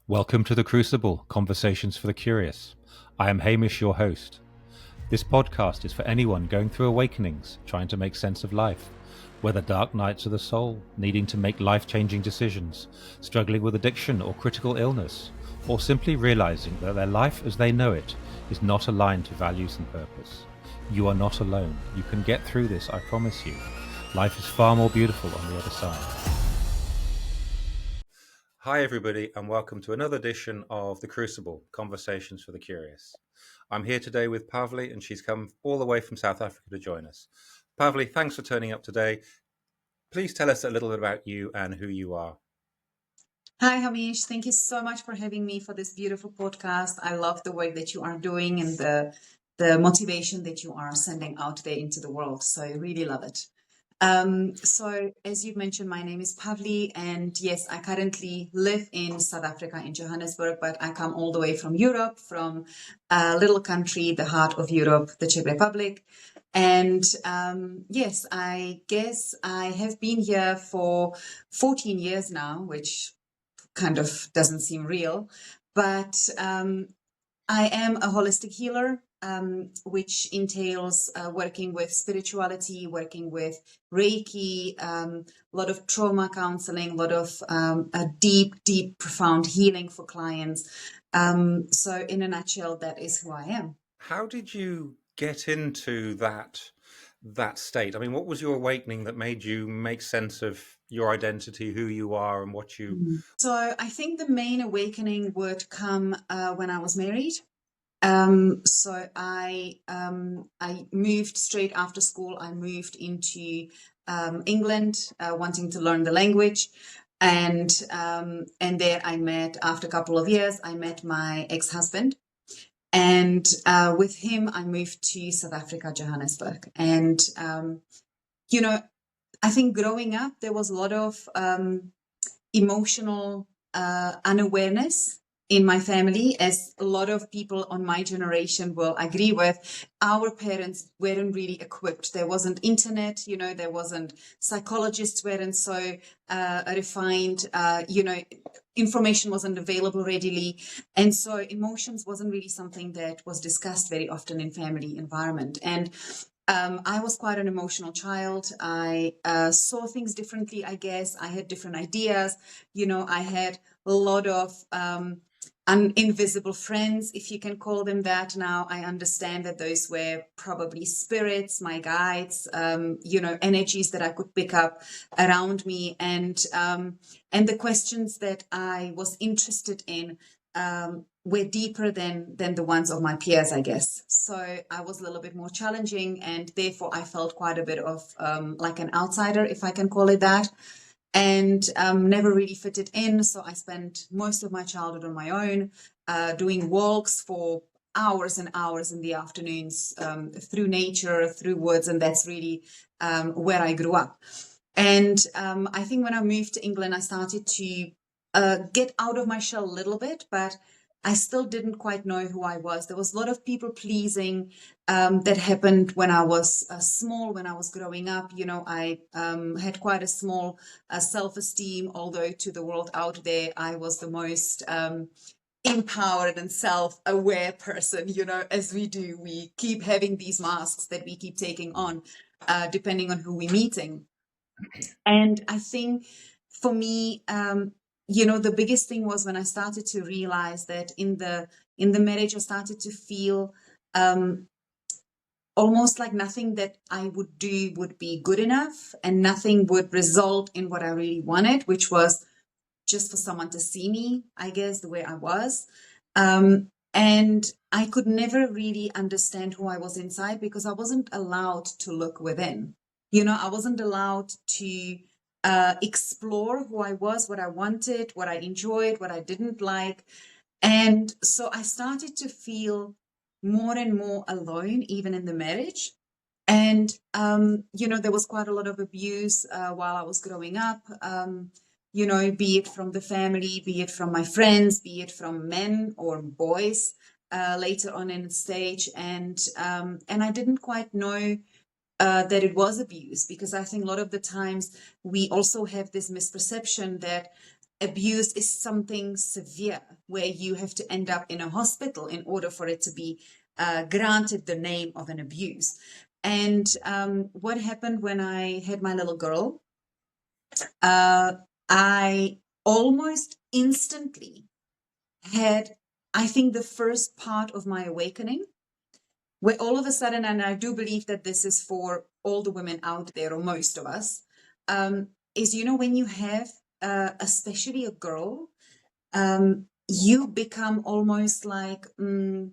Welcome to The Crucible, Conversations for the Curious. I am Hamish, your host. This podcast is for anyone going through awakenings, trying to make sense of life, whether dark nights of the soul, needing to make life-changing decisions, struggling with addiction or critical illness, or simply realizing that their life as they know it is not aligned to values and purpose. You are not alone. You can get through this, I promise you. Life is far more beautiful on the other side. Hi everybody, and welcome to another edition of The Crucible, Conversations for the Curious. I'm here today with Pavli, and she's come all the way from South Africa to join us. Pavli, thanks for turning up today. Please tell us a little bit about you and who you are. Hi, Hamish. Thank you so much for having me for this beautiful podcast. I love the work that you are doing and the motivation that you are sending out there into the world. So I really love it. So as you've mentioned, my name is Pavli, and yes, I currently live in South Africa, in Johannesburg, but I come all the way from Europe, from a little country, the heart of Europe, the Czech Republic. And yes, I guess I have been here for 14 years now, which kind of doesn't seem real, but I am a holistic healer, which entails working with spirituality, working with Reiki, a lot of trauma counseling, a lot of a deep, profound healing for clients. So in a nutshell, that is who I am. How did you get into that state? I mean, what was your awakening that made you make sense of your identity, who you are, and what you... So I think the main awakening would come when I was married. So I moved straight after school. I moved into England, wanting to learn the language, and there I met, after a couple of years, I met my ex-husband, and with him I moved to South Africa, Johannesburg, and you know, I think growing up there was a lot of emotional unawareness in my family, as a lot of people on my generation will agree with. Our parents weren't really equipped. There wasn't internet, there wasn't, psychologists weren't so refined, information wasn't available readily. And so emotions wasn't really something that was discussed very often in family environment. And I was quite an emotional child. I saw things differently, I guess. I had different ideas. I had a lot of invisible friends, if you can call them that. Now I understand that those were probably spirits, my guides, energies that I could pick up around me, and the questions that I was interested in were deeper than the ones of my peers, I guess. So I was a little bit more challenging, and therefore I felt quite a bit of like an outsider, if I can call it that, and never really fitted in. So I spent most of my childhood on my own, doing walks for hours and hours in the afternoons, through nature, through woods, and that's really where I grew up. And I think when I moved to England, I started to get out of my shell a little bit, but I still didn't quite know who I was. There was a lot of people pleasing that happened when I was small, when I was growing up. I had quite a small self-esteem, although to the world out there, I was the most empowered and self-aware person. As we do, we keep having these masks that we keep taking on, depending on who we're meeting. And I think for me, the biggest thing was when I started to realize that in the marriage, I started to feel almost like nothing that I would do would be good enough, and nothing would result in what I really wanted, which was just for someone to see me, I guess, the way I was. And I could never really understand who I was inside, because I wasn't allowed to look within. I wasn't allowed to explore who I was, what I wanted, what I enjoyed, what I didn't like. And so I started to feel more and more alone, even in the marriage. And, there was quite a lot of abuse while I was growing up, be it from the family, be it from my friends, be it from men or boys later on in the stage. And I didn't quite know that it was abuse, because I think a lot of the times we also have this misperception that abuse is something severe where you have to end up in a hospital in order for it to be granted the name of an abuse. And what happened when I had my little girl, I almost instantly had, I think, the first part of my awakening, where all of a sudden, and I do believe that this is for all the women out there, or most of us, is, you know, when you have especially a girl, you become almost like the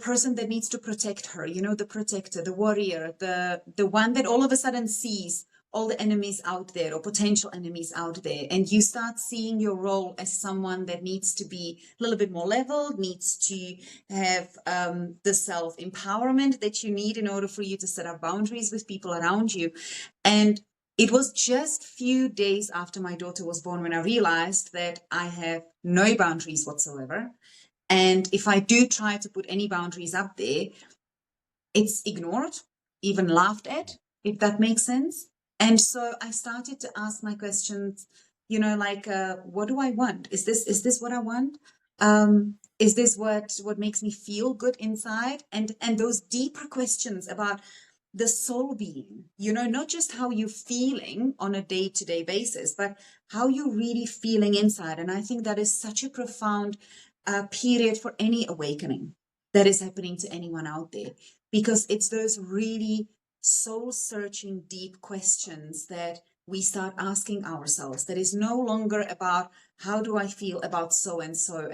person that needs to protect her, you know, the protector, the warrior, the one that all of a sudden sees all the enemies out there or potential enemies out there. And you start seeing your role as someone that needs to be a little bit more leveled, needs to have the self-empowerment that you need in order for you to set up boundaries with people around you. And it was just few days after my daughter was born when I realized that I have no boundaries whatsoever. And if I do try to put any boundaries up there, it's ignored, even laughed at, if that makes sense. And so I started to ask my questions, you know, like, what do I want? Is this what I want? Is this what makes me feel good inside? And those deeper questions about the soul being, you know, not just how you're feeling on a day-to-day basis, but how you're really feeling inside. And I think that is such a profound period for any awakening that is happening to anyone out there, because it's those really soul-searching deep questions that we start asking ourselves, that is no longer about how do I feel about so and so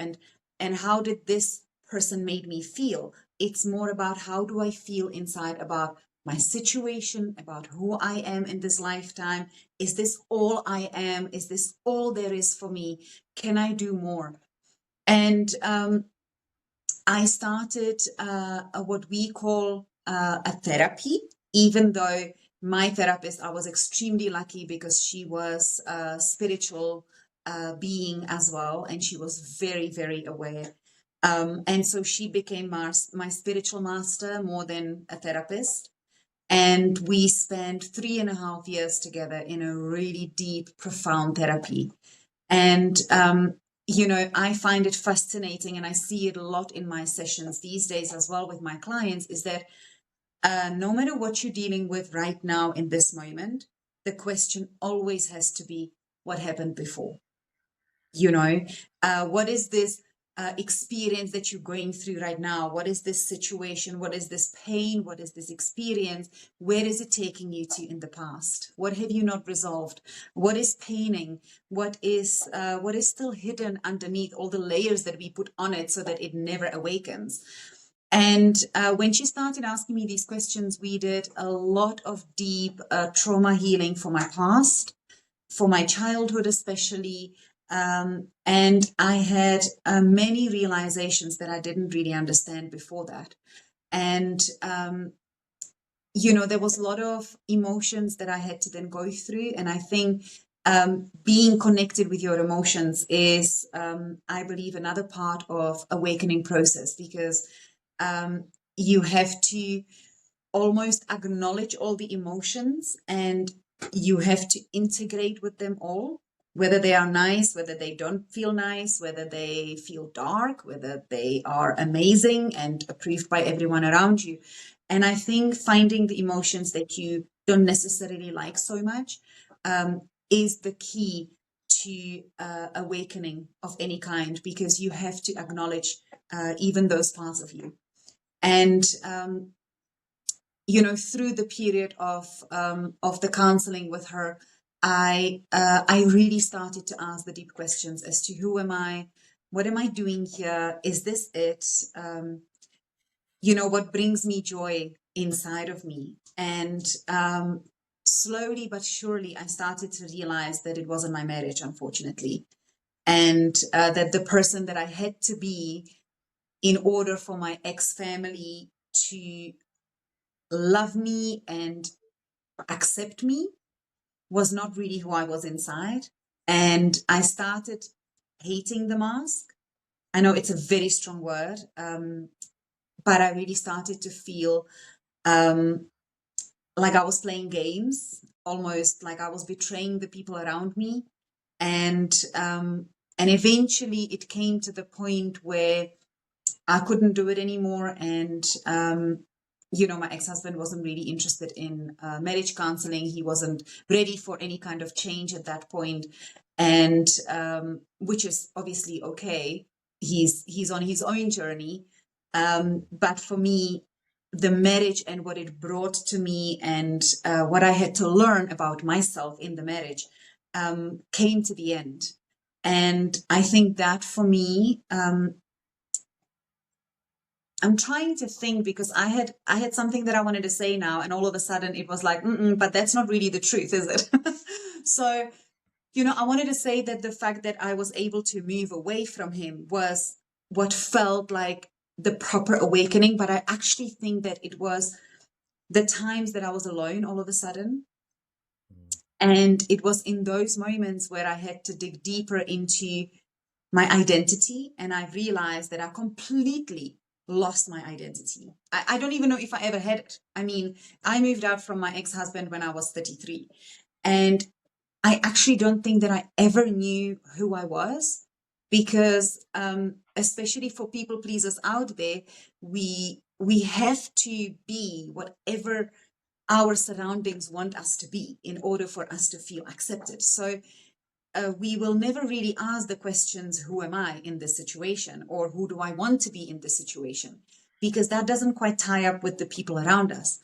and how did this person made me feel. It's more about how do I feel inside about my situation, about who I am in this lifetime. Is this all I am? Is this all there is for me? Can I do more? And I started what we call a therapy, even though my therapist, I was extremely lucky because she was a spiritual being as well, and she was very, very aware. And so she became my spiritual master more than a therapist. And we spent 3.5 years together in a really deep, profound therapy. And, you know, I find it fascinating, and I see it a lot in my sessions these days as well with my clients, is that no matter what you're dealing with right now in this moment, the question always has to be, what happened before? You know, what is this experience that you're going through right now? What is this situation? What is this pain? What is this experience? Where is it taking you to in the past? What have you not resolved? What is paining? What is still hidden underneath all the layers that we put on it so that it never awakens? And when she started asking me these questions, we did a lot of deep trauma healing for my past, for my childhood especially. And I had many realizations that I didn't really understand before that. And, you know, there was a lot of emotions that I had to then go through. And I think being connected with your emotions is, I believe, another part of awakening process, because you have to almost acknowledge all the emotions and you have to integrate with them all, whether they are nice, whether they don't feel nice, whether they feel dark, whether they are amazing and approved by everyone around you. And I think finding the emotions that you don't necessarily like so much is the key to awakening of any kind, because you have to acknowledge even those parts of you. And you know, through the period of the counseling with her, I really started to ask the deep questions as to who am I, what am I doing here, is this it, you know, what brings me joy inside of me. And slowly but surely, I started to realize that it wasn't my marriage, unfortunately, and that the person that I had to be in order for my ex-family to love me and accept me was not really who I was inside. And I started hating the mask. I know it's a very strong word, but I really started to feel like I was playing games, almost like I was betraying the people around me. And eventually it came to the point where I couldn't do it anymore. And, my ex-husband wasn't really interested in marriage counseling. He wasn't ready for any kind of change at that point. And which is obviously okay. He's on his own journey. But for me, the marriage and what it brought to me and what I had to learn about myself in the marriage came to the end. And I think that for me, I'm trying to think, because I had something that I wanted to say now, and all of a sudden it was like, but that's not really the truth, is it? So, I wanted to say that the fact that I was able to move away from him was what felt like the proper awakening. But I actually think that it was the times that I was alone all of a sudden. And it was in those moments where I had to dig deeper into my identity. And I realized that I completely lost my identity. I don't even know if I ever had it. I mean, I moved out from my ex-husband when I was 33. And I actually don't think that I ever knew who I was, because especially for people pleasers out there, we have to be whatever our surroundings want us to be in order for us to feel accepted. So we will never really ask the questions, who am I in this situation, or who do I want to be in this situation, because that doesn't quite tie up with the people around us.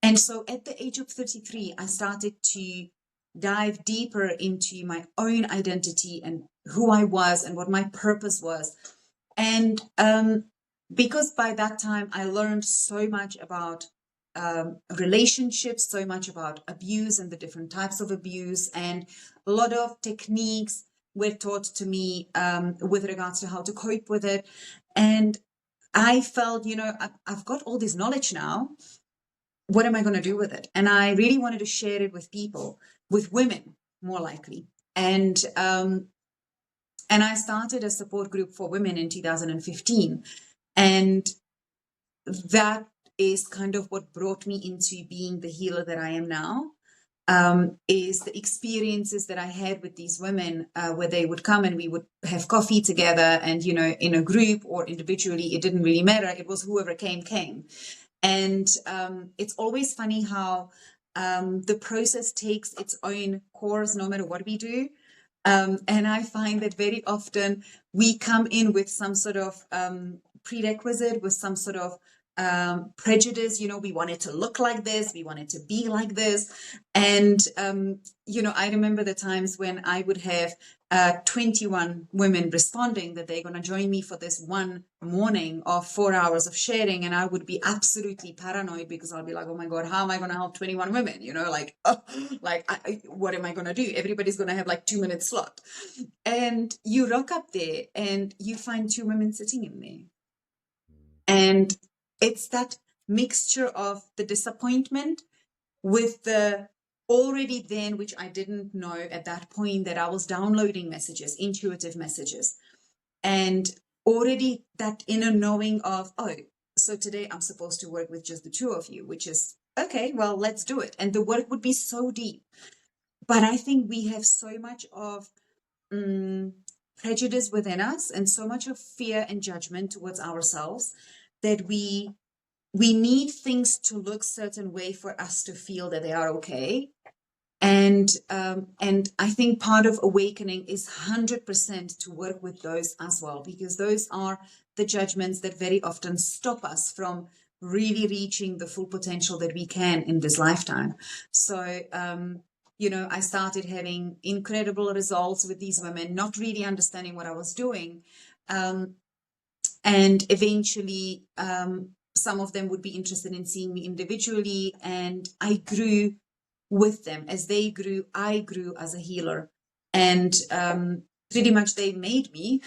And so at the age of 33, I started to dive deeper into my own identity and who I was and what my purpose was. And because by that time I learned so much about relationships, so much about abuse and the different types of abuse, and a lot of techniques were taught to me with regards to how to cope with it. And I felt, I've got all this knowledge now. What am I going to do with it? And I really wanted to share it with people, with women, more likely. And I started a support group for women in 2015. And that is kind of what brought me into being the healer that I am now, is the experiences that I had with these women, where they would come and we would have coffee together, and, in a group or individually, it didn't really matter. It was whoever came. And it's always funny how the process takes its own course, no matter what we do. And I find that very often we come in with some sort of prerequisite, with some sort of prejudice. We want it to look like this, we want it to be like this. And I remember the times when I would have 21 women responding that they're going to join me for this one morning of 4 hours of sharing, and I would be absolutely paranoid, because I'll be like, oh my god, how am I going to help 21 women? What am I going to do? Everybody's going to have like 2 minute slot. And you rock up there and you find 2 women sitting in there, and it's that mixture of the disappointment with the already then, which I didn't know at that point, that I was downloading messages, intuitive messages, and already that inner knowing of, oh, so today I'm supposed to work with just the 2 of you, which is okay, well, let's do it. And the work would be so deep. But I think we have so much of prejudice within us, and so much of fear and judgment towards ourselves, that we need things to look certain way for us to feel that they are okay. And I think part of awakening is 100% to work with those as well, because those are the judgments that very often stop us from really reaching the full potential that we can in this lifetime. So, I started having incredible results with these women, not really understanding what I was doing. And eventually, some of them would be interested in seeing me individually, and I grew with them. As they grew, I grew as a healer, and pretty much they made me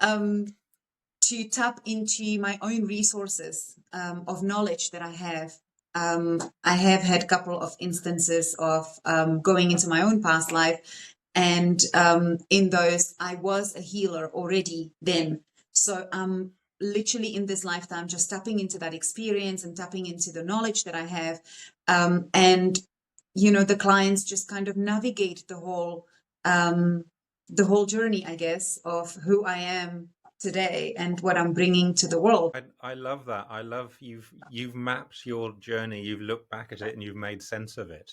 to tap into my own resources of knowledge that I have. I have had a couple of instances of going into my own past life, and in those I was a healer already then. So I'm literally in this lifetime just tapping into that experience and tapping into the knowledge that I have. And the clients just kind of navigate the whole the whole journey, I guess, of who I am today and what I'm bringing to the world. I love that. I love you've mapped your journey, you've looked back at it, and you've made sense of it.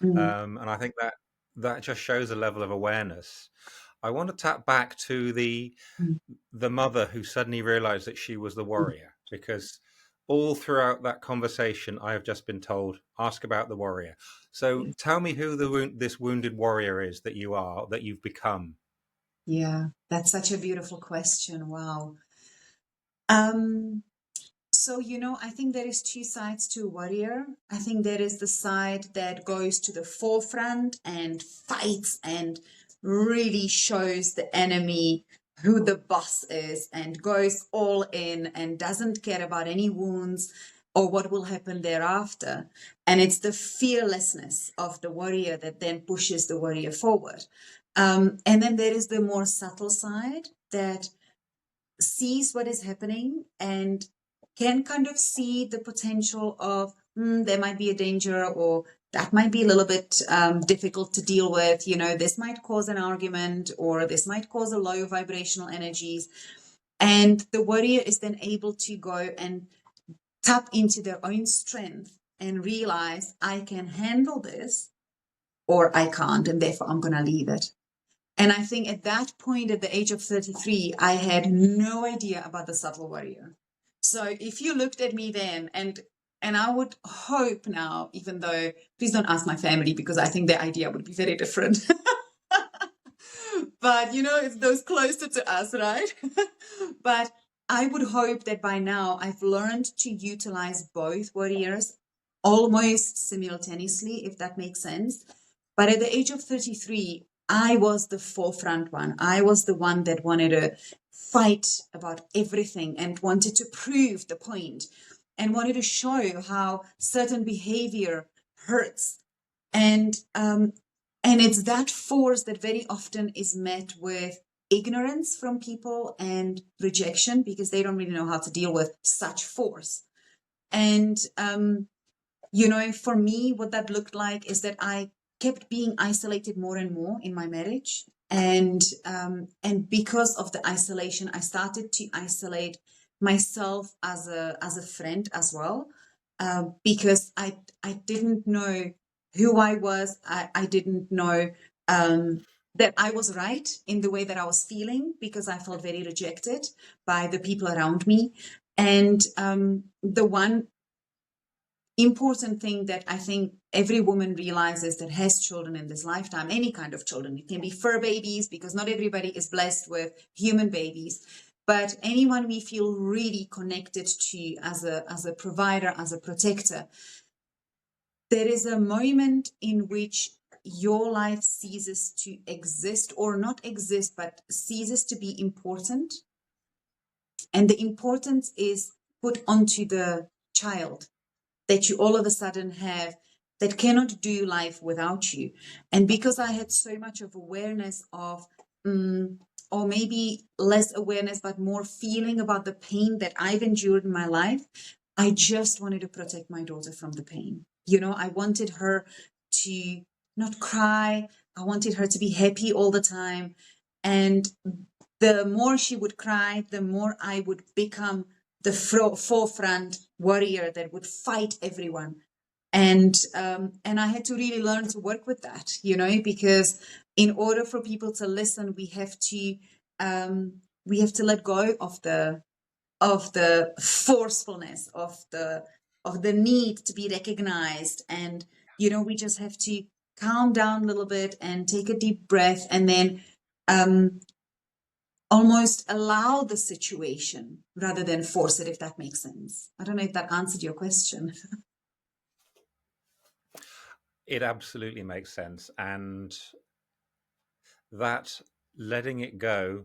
Mm, And I think that just shows a level of awareness. I want to tap back to mm, the mother who suddenly realized that she was the mm. warrior, because all throughout that conversation I have just been told, ask about the warrior. So Yes. tell me who this wounded warrior is that you are, that you've become. Yeah, that's such a beautiful question. Wow. Um, So, I think there is two sides to a warrior. I think there is the side that goes to the forefront and fights and really shows the enemy who the boss is and goes all in and doesn't care about any wounds or what will happen thereafter. And it's the fearlessness of the warrior that then pushes the warrior forward. And then there is the more subtle side that sees what is happening and can kind of see the potential of there might be a danger, or that might be a little bit difficult to deal with. This might cause an argument, or this might cause a low vibrational energies. And the warrior is then able to go and tap into their own strength and realize I can handle this or I can't, and therefore I'm going to leave it. And I think at that point, at the age of 33, I had no idea about the subtle warrior. So if you looked at me then, and I would hope now, even though, please don't ask my family because I think their idea would be very different. But it's those closer to us, right? But I would hope that by now I've learned to utilize both warriors almost simultaneously, if that makes sense. But at the age of 33, I was the forefront one. I was the one that wanted to fight about everything and wanted to prove the point and wanted to show how certain behavior hurts. And it's that force that very often is met with ignorance from people and rejection because they don't really know how to deal with such force. And for me, what that looked like is that I kept being isolated more and more in my marriage. And because of the isolation, I started to isolate myself as a friend as well, because I didn't know who I was. I didn't know that I was right in the way that I was feeling because I felt very rejected by the people around me. And the one important thing that I think every woman realizes that has children in this lifetime, any kind of children, it can be fur babies because not everybody is blessed with human babies, but anyone we feel really connected to as a provider, as a protector, there is a moment in which your life ceases to exist, or not exist, but ceases to be important. And the importance is put onto the child that you all of a sudden have that cannot do life without you. And because I had so much of awareness of, or maybe less awareness, but more feeling about the pain that I've endured in my life, I just wanted to protect my daughter from the pain. I wanted her to not cry. I wanted her to be happy all the time. And the more she would cry, the more I would become the forefront warrior that would fight everyone. And I had to really learn to work with that, because in order for people to listen, we have to let go of the forcefulness of the need to be recognized. And we just have to calm down a little bit and take a deep breath, and then almost allow the situation rather than force it, if that makes sense. I don't know if that answered your question. It absolutely makes sense. And that letting it go,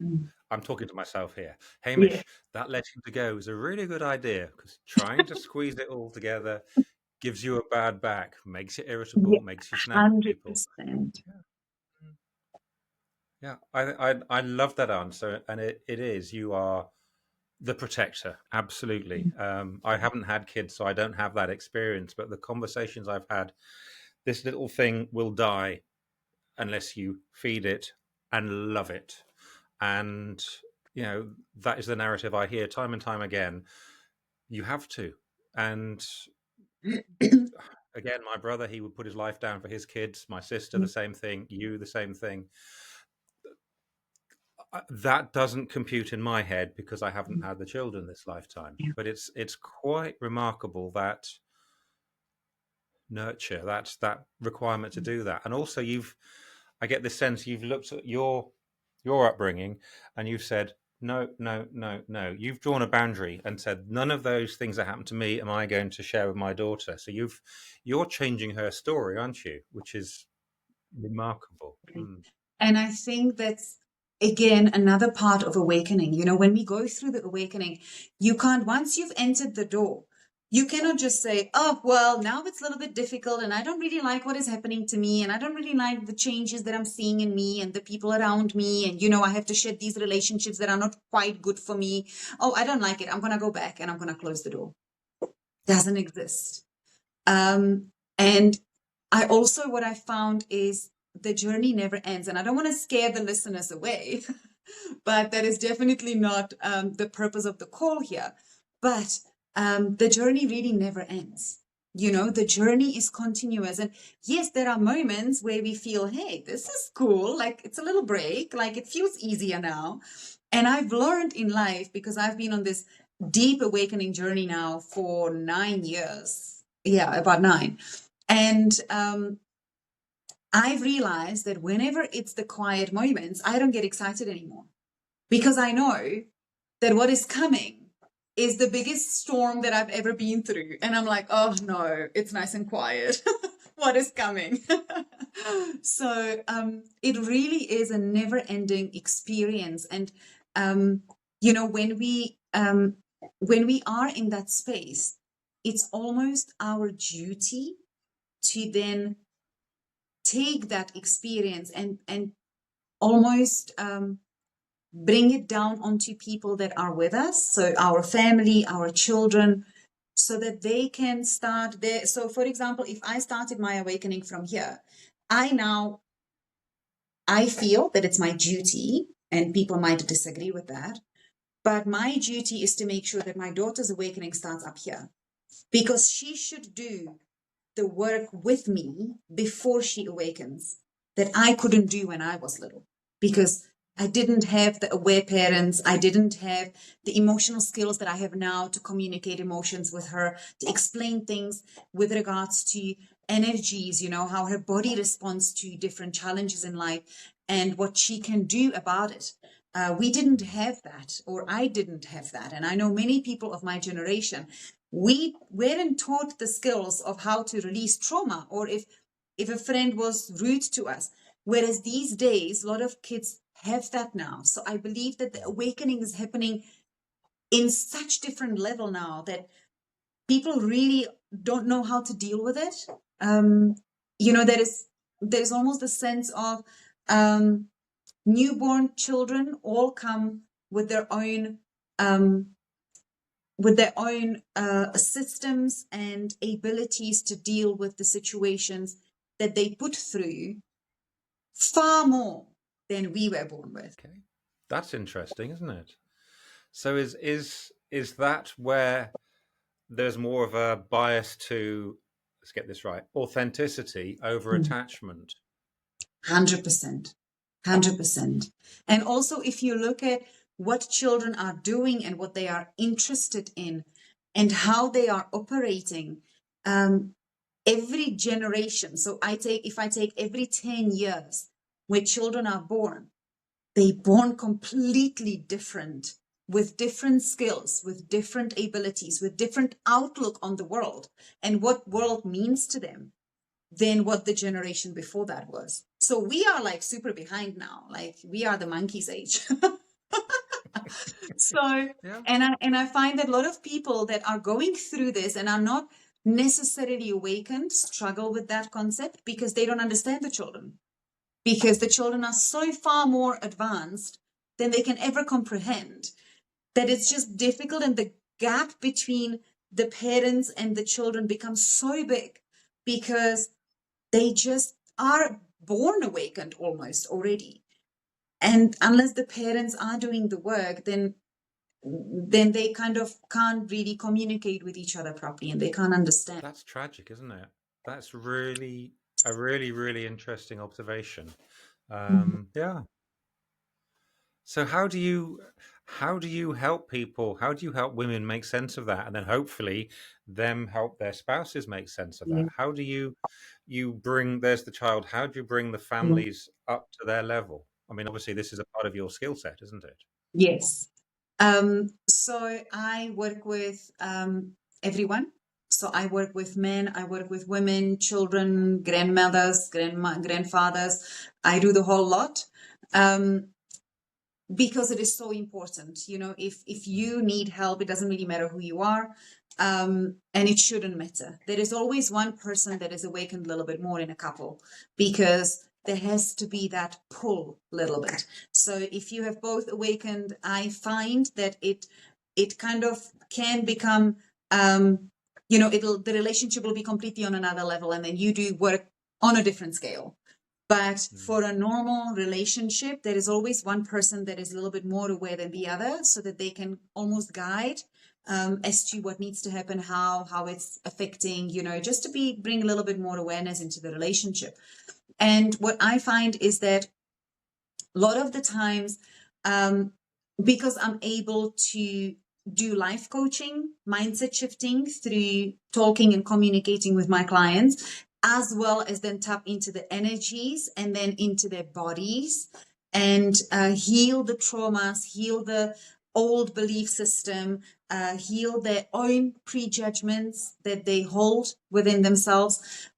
Mm. I'm talking to myself here. Yeah, Hamish, that letting it go is a really good idea, because trying to squeeze it all together gives you a bad back, makes you yeah, irritable, makes you snap at people. 100%. Yeah, I love that answer, and it is, you are the protector, absolutely. I haven't had kids, so I don't have that experience, but the conversations I've had, this little thing will die, unless you feed it and love it. And, that is the narrative I hear time and time again. You have to. And again, my brother, he would put his life down for his kids. My sister, the same thing. You, the same thing. That doesn't compute in my head because I haven't had the children this lifetime. Yeah. But it's quite remarkable that nurture, that requirement to do that. And also I get this sense you've looked at your upbringing and you've said, no. You've drawn a boundary and said, none of those things that happened to me am I going to share with my daughter. So you're changing her story, aren't you? Which is remarkable. And I think that's, again, another part of awakening. When we go through the awakening, once you've entered the door, you cannot just say, oh, well, now it's a little bit difficult and I don't really like what is happening to me and I don't really like the changes that I'm seeing in me and the people around me. And, I have to shed these relationships that are not quite good for me. Oh, I don't like it. I'm going to go back and I'm going to close the door. Doesn't exist. And what I found is the journey never ends. And I don't want to scare the listeners away, but that is definitely not the purpose of the call here. But the journey really never ends. The journey is continuous. And yes, there are moments where we feel, hey, this is cool. Like it's a little break, like it feels easier now. And I've learned in life, because I've been on this deep awakening journey now for 9 years. Yeah, about 9. And I've realized that whenever it's the quiet moments, I don't get excited anymore because I know that what is coming is the biggest storm that I've ever been through. And I'm like, oh no, it's nice and quiet. What is coming? So it really is a never ending experience. And, when we are in that space, it's almost our duty to then take that experience and almost bring it down onto people that are with us, so our family, our children, so that they can start there. So for example, if I started my awakening from here, I feel that it's my duty, and people might disagree with that, but my duty is to make sure that my daughter's awakening starts up here, because she should do the work with me before she awakens that I couldn't do when I was little, because I didn't have the aware parents. I didn't have the emotional skills that I have now to communicate emotions with her, to explain things with regards to energies, how her body responds to different challenges in life and what she can do about it. We didn't have that, or I didn't have that. And I know many people of my generation, we weren't taught the skills of how to release trauma, or if a friend was rude to us. Whereas these days, a lot of kids have that now. So I believe that the awakening is happening in such different level now that people really don't know how to deal with it. There's almost a sense of newborn children all come with their own systems and abilities to deal with the situations that they put through far more than we were born with. Okay, that's interesting, isn't it? So is that where there's more of a bias to, let's get this right, authenticity over attachment? 100%. And also, if you look at what children are doing and what they are interested in and how they are operating, every generation. So if I take every 10 years where children are born, they're born completely different, with different skills, with different abilities, with different outlook on the world and what world means to them than what the generation before that was. So we are like super behind now, like we are the monkey's age. So, yeah. And I find that a lot of people that are going through this and are not necessarily awakened struggle with that concept because they don't understand the children, because the children are so far more advanced than they can ever comprehend, that it's just difficult, and the gap between the parents and the children becomes so big because they just are born awakened almost already. And unless the parents are doing the work, then they kind of can't really communicate with each other properly, and they can't understand. That's tragic, isn't it? That's really a really, really interesting observation. Yeah. So how do you help people? How do you help women make sense of that, and then hopefully them help their spouses make sense of that? Yeah. How do you bring there's the child? How do you bring the families up to their level? I mean, obviously, this is a part of your skill set, isn't it? Yes. So I work with everyone. So I work with men, I work with women, children, grandmothers, grandfathers. I do the whole lot. Because it is so important. If you need help, it doesn't really matter who you are, and it shouldn't matter. There is always one person that is awakened a little bit more in a couple, because there has to be that pull a little bit. So if you have both awakened, I find that it kind of can become, the relationship will be completely on another level, and then you do work on a different scale. But for a normal relationship, there is always one person that is a little bit more aware than the other, so that they can almost guide as to what needs to happen, how it's affecting, just to bring a little bit more awareness into the relationship. And what I find is that a lot of the times, because I'm able to do life coaching, mindset shifting through talking and communicating with my clients, as well as then tap into the energies and then into their bodies and heal the traumas, heal the old belief system, heal their own prejudgments that they hold within themselves,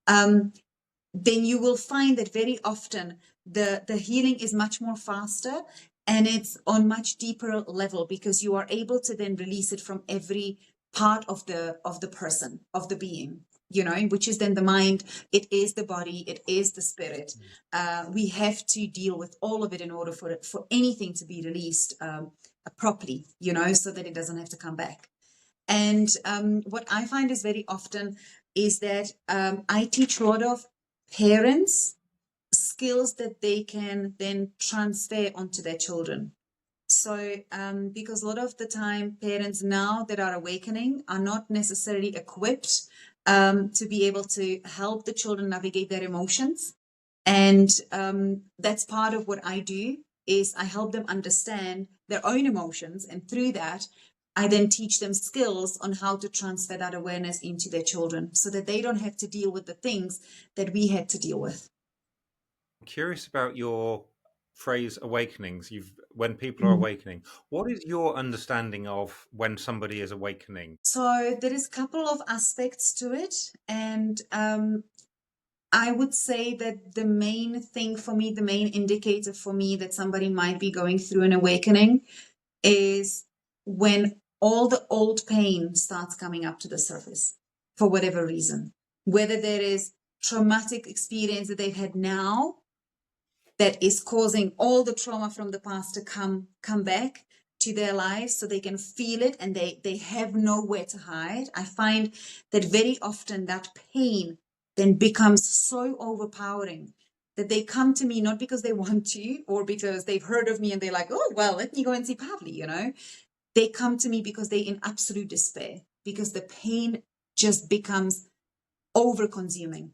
then you will find that very often the healing is much more faster, and it's on much deeper level, because you are able to then release it from every part of the person, of the being, which is then the mind, it is the body, it is the spirit. We have to deal with all of it in order for anything to be released properly, so that it doesn't have to come back. And what I find is very often is that I teach a lot of parents skills that they can then transfer onto their children. So because a lot of the time parents now that are awakening are not necessarily equipped to be able to help the children navigate their emotions. And that's part of what I do, is I help them understand their own emotions, and through that I then teach them skills on how to transfer that awareness into their children, so that they don't have to deal with the things that we had to deal with. I'm curious about your phrase awakenings. When people are awakening, what is your understanding of when somebody is awakening? So there is a couple of aspects to it, and I would say that the main thing for me, the main indicator for me that somebody might be going through an awakening, is when all the old pain starts coming up to the surface for whatever reason, whether there is traumatic experience that they've had now that is causing all the trauma from the past to come back to their lives, so they can feel it and they have nowhere to hide. I find that very often that pain then becomes so overpowering that they come to me not because they want to, or because they've heard of me and they're like, oh, well, let me go and see Pavli, They come to me because they're in absolute despair, because the pain just becomes over consuming.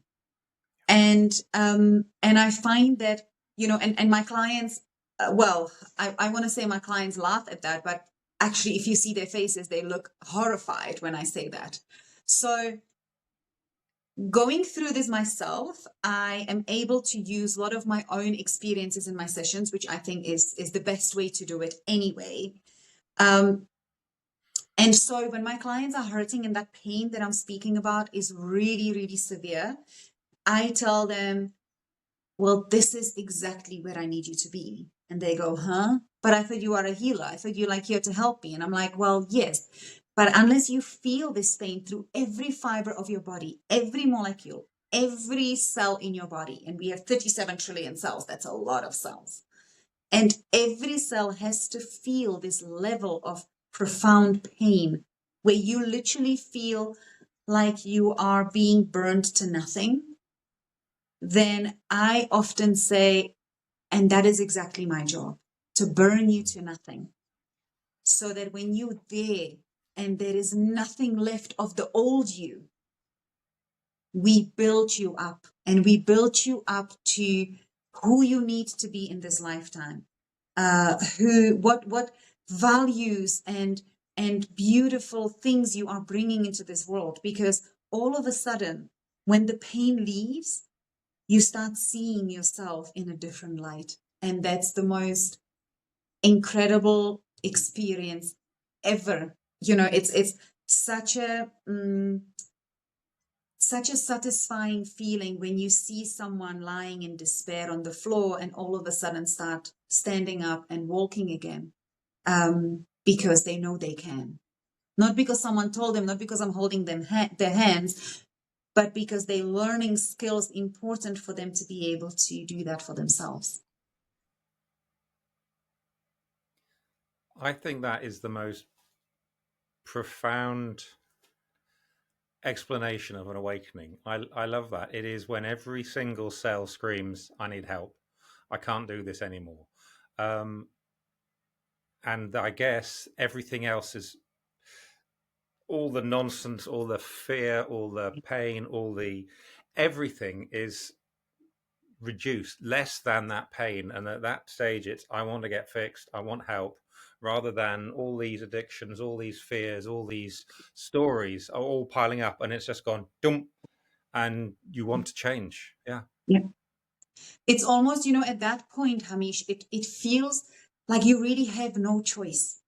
And I find that, and my clients, I want to say my clients laugh at that, but actually, if you see their faces, they look horrified when I say that. So going through this myself, I am able to use a lot of my own experiences in my sessions, which I think is the best way to do it anyway. And so when my clients are hurting and that pain that I'm speaking about is really, really severe, I tell them, well, this is exactly where I need you to be. And they go, huh? But I thought you are a healer. I thought you're like here to help me. And I'm like, well, yes. But unless you feel this pain through every fiber of your body, every molecule, every cell in your body, and we have 37 trillion cells, that's a lot of cells. And every cell has to feel this level of profound pain where you literally feel like you are being burned to nothing. then I often say, and that is exactly my job, to burn you to nothing. So that when you're there and there is nothing left of the old you, we build you up, and we build you up to who you need to be in this lifetime, what values and beautiful things you are bringing into this world. Because all of a sudden, when the pain leaves, you start seeing yourself in a different light, and that's the most incredible experience ever. It's such a such a satisfying feeling when you see someone lying in despair on the floor and all of a sudden start standing up and walking again, because they know they can. Not because someone told them, not because I'm holding them their hands, but because they're learning skills important for them to be able to do that for themselves. I think that is the most profound explanation of an awakening. I love that. It is when every single cell screams, I need help. I can't do this anymore. And I guess everything else is, all the nonsense, all the fear, all the pain, everything is reduced less than that pain. And at that stage, it's, I want to get fixed. I want help. Rather than all these addictions, all these fears, all these stories are all piling up, and it's just gone dump, and you want to change. Yeah. It's almost, at that point, Hamish, it feels like you really have no choice,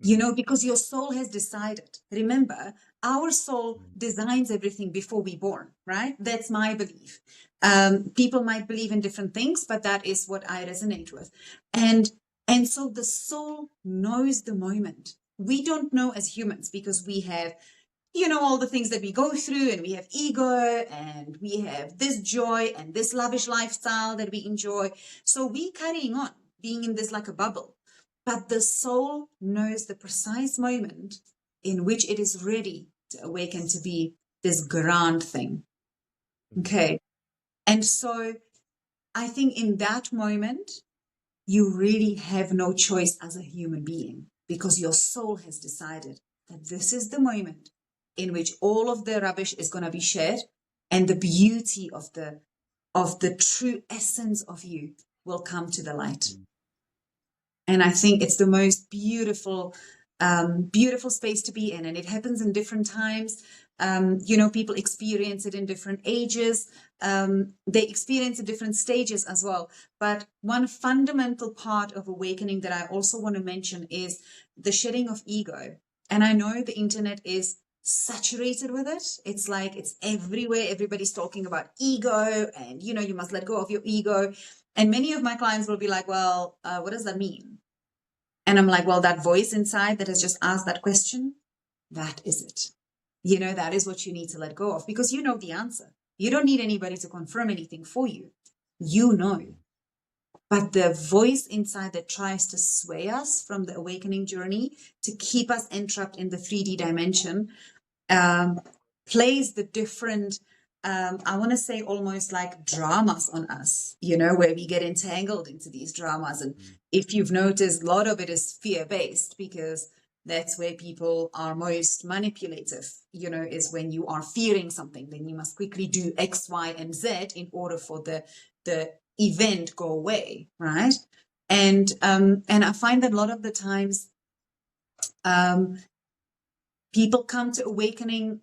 because your soul has decided. Remember, our soul designs everything before we're born, right? That's my belief. People might believe in different things, but that is what I resonate with. And so the soul knows the moment. We don't know as humans, because we have all the things that we go through, and we have ego, and we have this joy and this lavish lifestyle that we enjoy. So we carrying on being in this like a bubble, but the soul knows the precise moment in which it is ready to awaken to be this grand thing. Okay. And so I think in that moment, you really have no choice as a human being, because your soul has decided that this is the moment in which all of the rubbish is going to be shed, and the beauty of the true essence of you will come to the light. And I think it's the most beautiful space to be in. And it happens in different times. People experience it in different ages. They experience it different stages as well. But one fundamental part of awakening that I also want to mention is the shedding of ego. And I know the internet is saturated with it. It's like it's everywhere. Everybody's talking about ego, and you must let go of your ego. And many of my clients will be like, well, what does that mean? And I'm like, well, that voice inside that has just asked that question, that is it. That is what you need to let go of, because you know the answer. You don't need anybody to confirm anything for you. You know. But the voice inside that tries to sway us from the awakening journey, to keep us entrapped in the 3D dimension, plays the different, I want to say almost like dramas on us, where we get entangled into these dramas. And if you've noticed, a lot of it is fear-based, because that's where people are most manipulative, is when you are fearing something, then you must quickly do X, Y, and Z in order for the event go away, right? And I find that a lot of the times people come to awakening,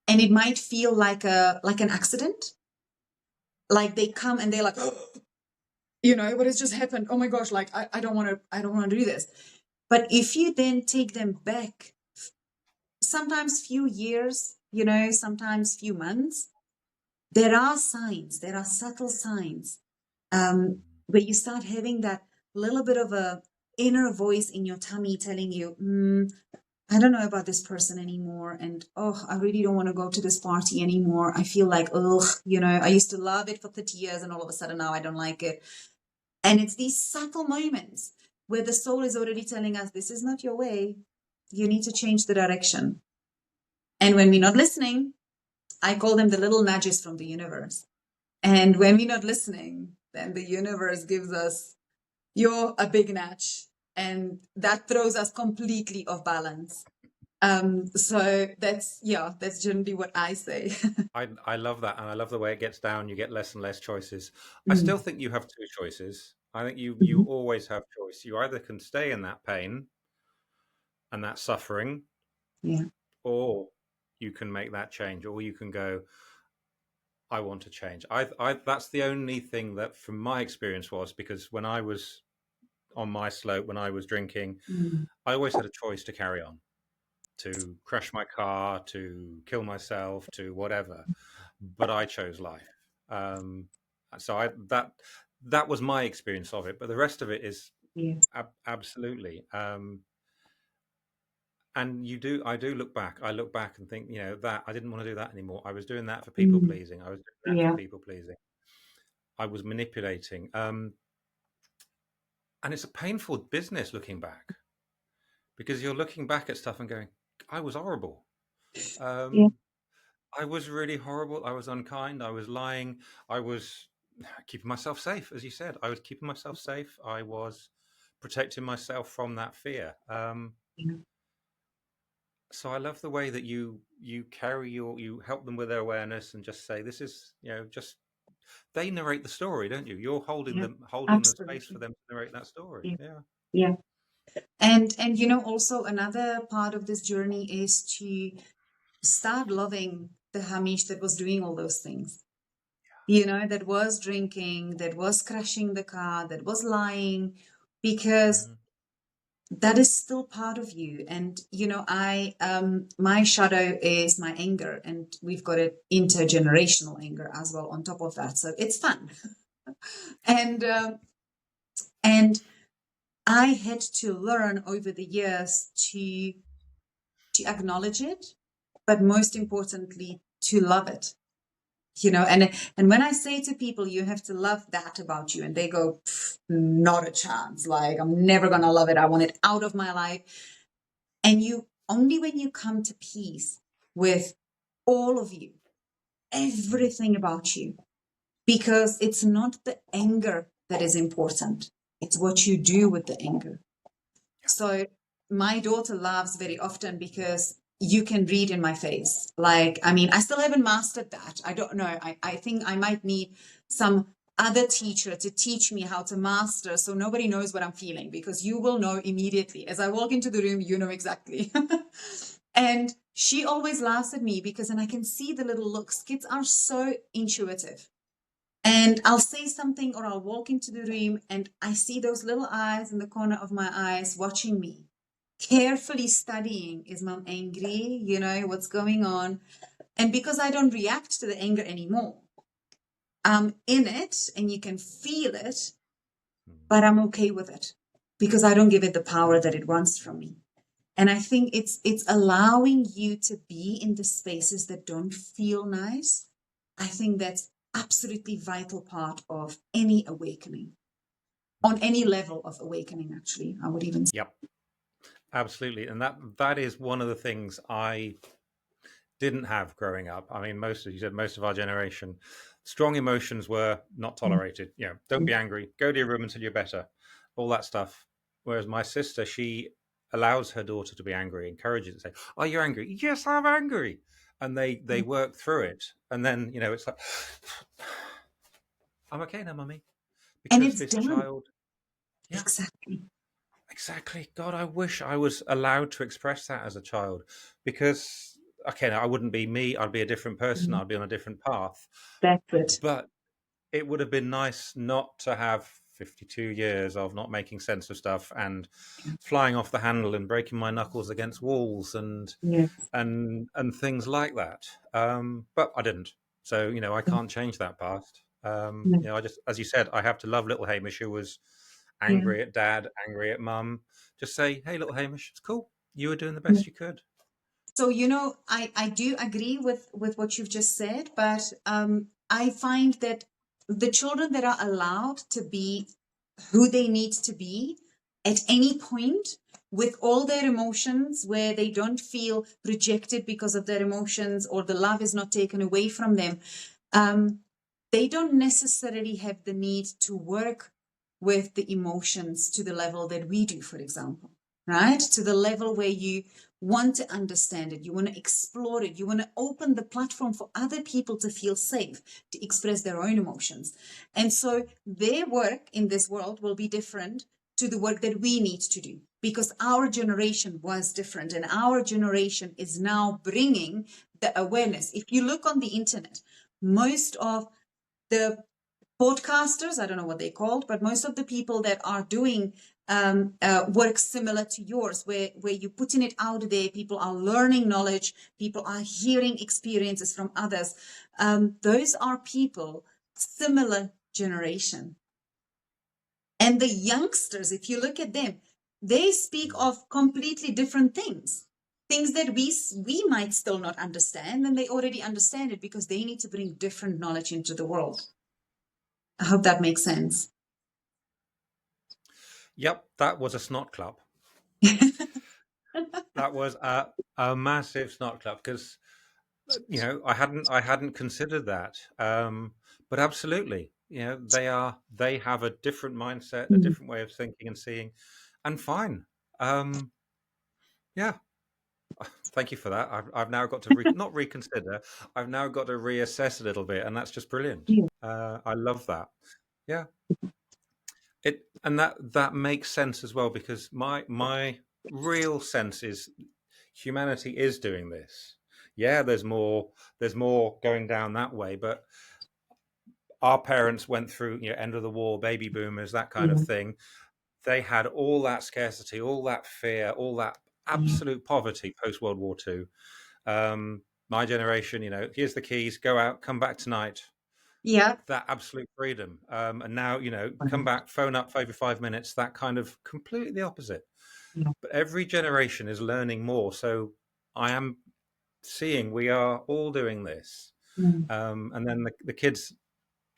and it might feel like an accident. Like they come and they're like, what has just happened? Oh my gosh, like I don't want to do this. But if you then take them back, sometimes few years, sometimes few months, there are signs, there are subtle signs, where you start having that little bit of a inner voice in your tummy telling you, I don't know about this person anymore. And, I really don't want to go to this party anymore. I feel like, I used to love it for 30 years and all of a sudden now I don't like it. And it's these subtle moments where the soul is already telling us, this is not your way. You need to change the direction. And when we're not listening, I call them the little nudges from the universe. And when we're not listening, then the universe gives us, you're a big natch. And that throws us completely off balance. So that's generally what I say. I love that, and I love the way it gets down. You get less and less choices. I Mm. still think you have two choices. I think you Mhm. always have choice. You either can stay in that pain and that suffering, Yeah. or you can make that change, or you can go, I want to change. I that's the only thing that, from my experience, was because when I was on my slope, when I was drinking, Mm. I always had a choice to carry on, to crash my car, to kill myself, to whatever. But I chose life. Um, so that was my experience of it. But the rest of it is Yes. absolutely. And I do look back. I look back and think, that I didn't want to do that anymore. I was doing that for people Mm. pleasing. I was doing that for Yeah. people pleasing. I was manipulating. And it's a painful business looking back, because you're looking back at stuff and going, I was horrible. Yeah. Um, I was really horrible. I was unkind. I was lying. I was keeping myself safe, as you said. I was keeping myself safe. I was protecting myself from that fear. Yeah. So I love the way that you carry you help them with their awareness and just say, this is, just they narrate the story, don't you? You're Yeah. holding the space for Absolutely. them to narrate that story. Yeah. Yeah. Yeah. And also another part of this journey is to start loving the Hamish that was doing all those things. That was drinking, that was crashing the car, that was lying, because Mm. that is still part of you. And I my shadow is my anger, and we've got an intergenerational anger as well on top of that, so it's fun. And I had to learn over the years to acknowledge it, but most importantly to love it. And when I say to people, you have to love that about you, and they go, not a chance, like I'm never gonna love it, I want it out of my life. And you only, when you come to peace with all of you, Mm. everything about you, because it's not the anger that is important, it's what you do with the anger. So my daughter laughs very often because you can read in my face. Like, I mean, I still haven't mastered that. I don't know. I think I might need some other teacher to teach me how to master, so nobody knows what I'm feeling, because you will know immediately. As I walk into the room, you know exactly. And she always laughs at me because, and I can see the little looks. Kids are so intuitive. And I'll say something, or I'll walk into the room and I see those little eyes in the corner of my eyes watching me, carefully studying, is mom angry? What's going on? And because I don't react to the anger anymore, I'm in it and you can feel it, but I'm okay with it because I don't give it the power that it wants from me. And I think it's allowing you to be in the spaces that don't feel nice. I think that's absolutely vital part of any awakening, on any level of awakening, actually, I would even say. Yep. Absolutely. And that is one of the things I didn't have growing up. I mean, most of our generation, strong emotions were not tolerated. Don't be angry, go to your room until you're better, all that stuff. Whereas my sister, she allows her daughter to be angry, encourages it, say, "Oh, you're angry? Yes, I'm angry," and they work through it. And then it's like, I'm okay now, mummy, And because it's this done. child, yeah, Exactly. exactly. God, I wish I was allowed to express that as a child, because okay, now I wouldn't be me. I'd be a different person. Mhm. I'd be on a different path. That's it. But it would have been nice not to have 52 years of not making sense of stuff and flying off the handle and breaking my knuckles against walls and Yeah. and things like that. But I didn't. So I can't change that past. Yeah. I just, as you said, I have to love little Hamish, who was Yeah. angry at dad, angry at mum. Just say, hey, little Hamish, it's cool. You were doing the Yeah. best you could. So, I do agree with what you've just said, but I find that the children that are allowed to be who they need to be at any point with all their emotions, where they don't feel rejected because of their emotions, or the love is not taken away from them, um, they don't necessarily have the need to work with the emotions to the level that we do, for example, right? To the level where you want to understand it, you want to explore it, you want to open the platform for other people to feel safe, to express their own emotions. And so their work in this world will be different to the work that we need to do, because our generation was different, and our generation is now bringing the awareness. If you look on the internet, most of the podcasters, I don't know what they're called, but most of the people that are doing work similar to yours, where you're putting it out there, people are learning knowledge, people are hearing experiences from others. Those are people similar generation. And the youngsters, if you look at them, they speak of completely different things that we might still not understand, and they already understand it because they need to bring different knowledge into the world. I hope that makes sense. Yep, that was a snot clap. That was a massive snot clap, because I hadn't considered that. But absolutely, they have a different mindset, a different way of thinking and seeing, and fine. Yeah, thank you for that. I've now got to not reconsider. I've now got to reassess a little bit, and that's just brilliant. I love that. Yeah, and that makes sense as well, because my real sense is humanity is doing this. Yeah, there's more going down that way, but our parents went through, end of the war, baby boomers, that kind of thing. They had all that scarcity, all that fear, all that absolute poverty post World War II. My generation, here's the keys, go out, come back tonight. Yeah. That absolute freedom. And now, come back, phone up for over 5 minutes, that kind of completely the opposite. But every generation is learning more. So I am seeing we are all doing this. And then the kids,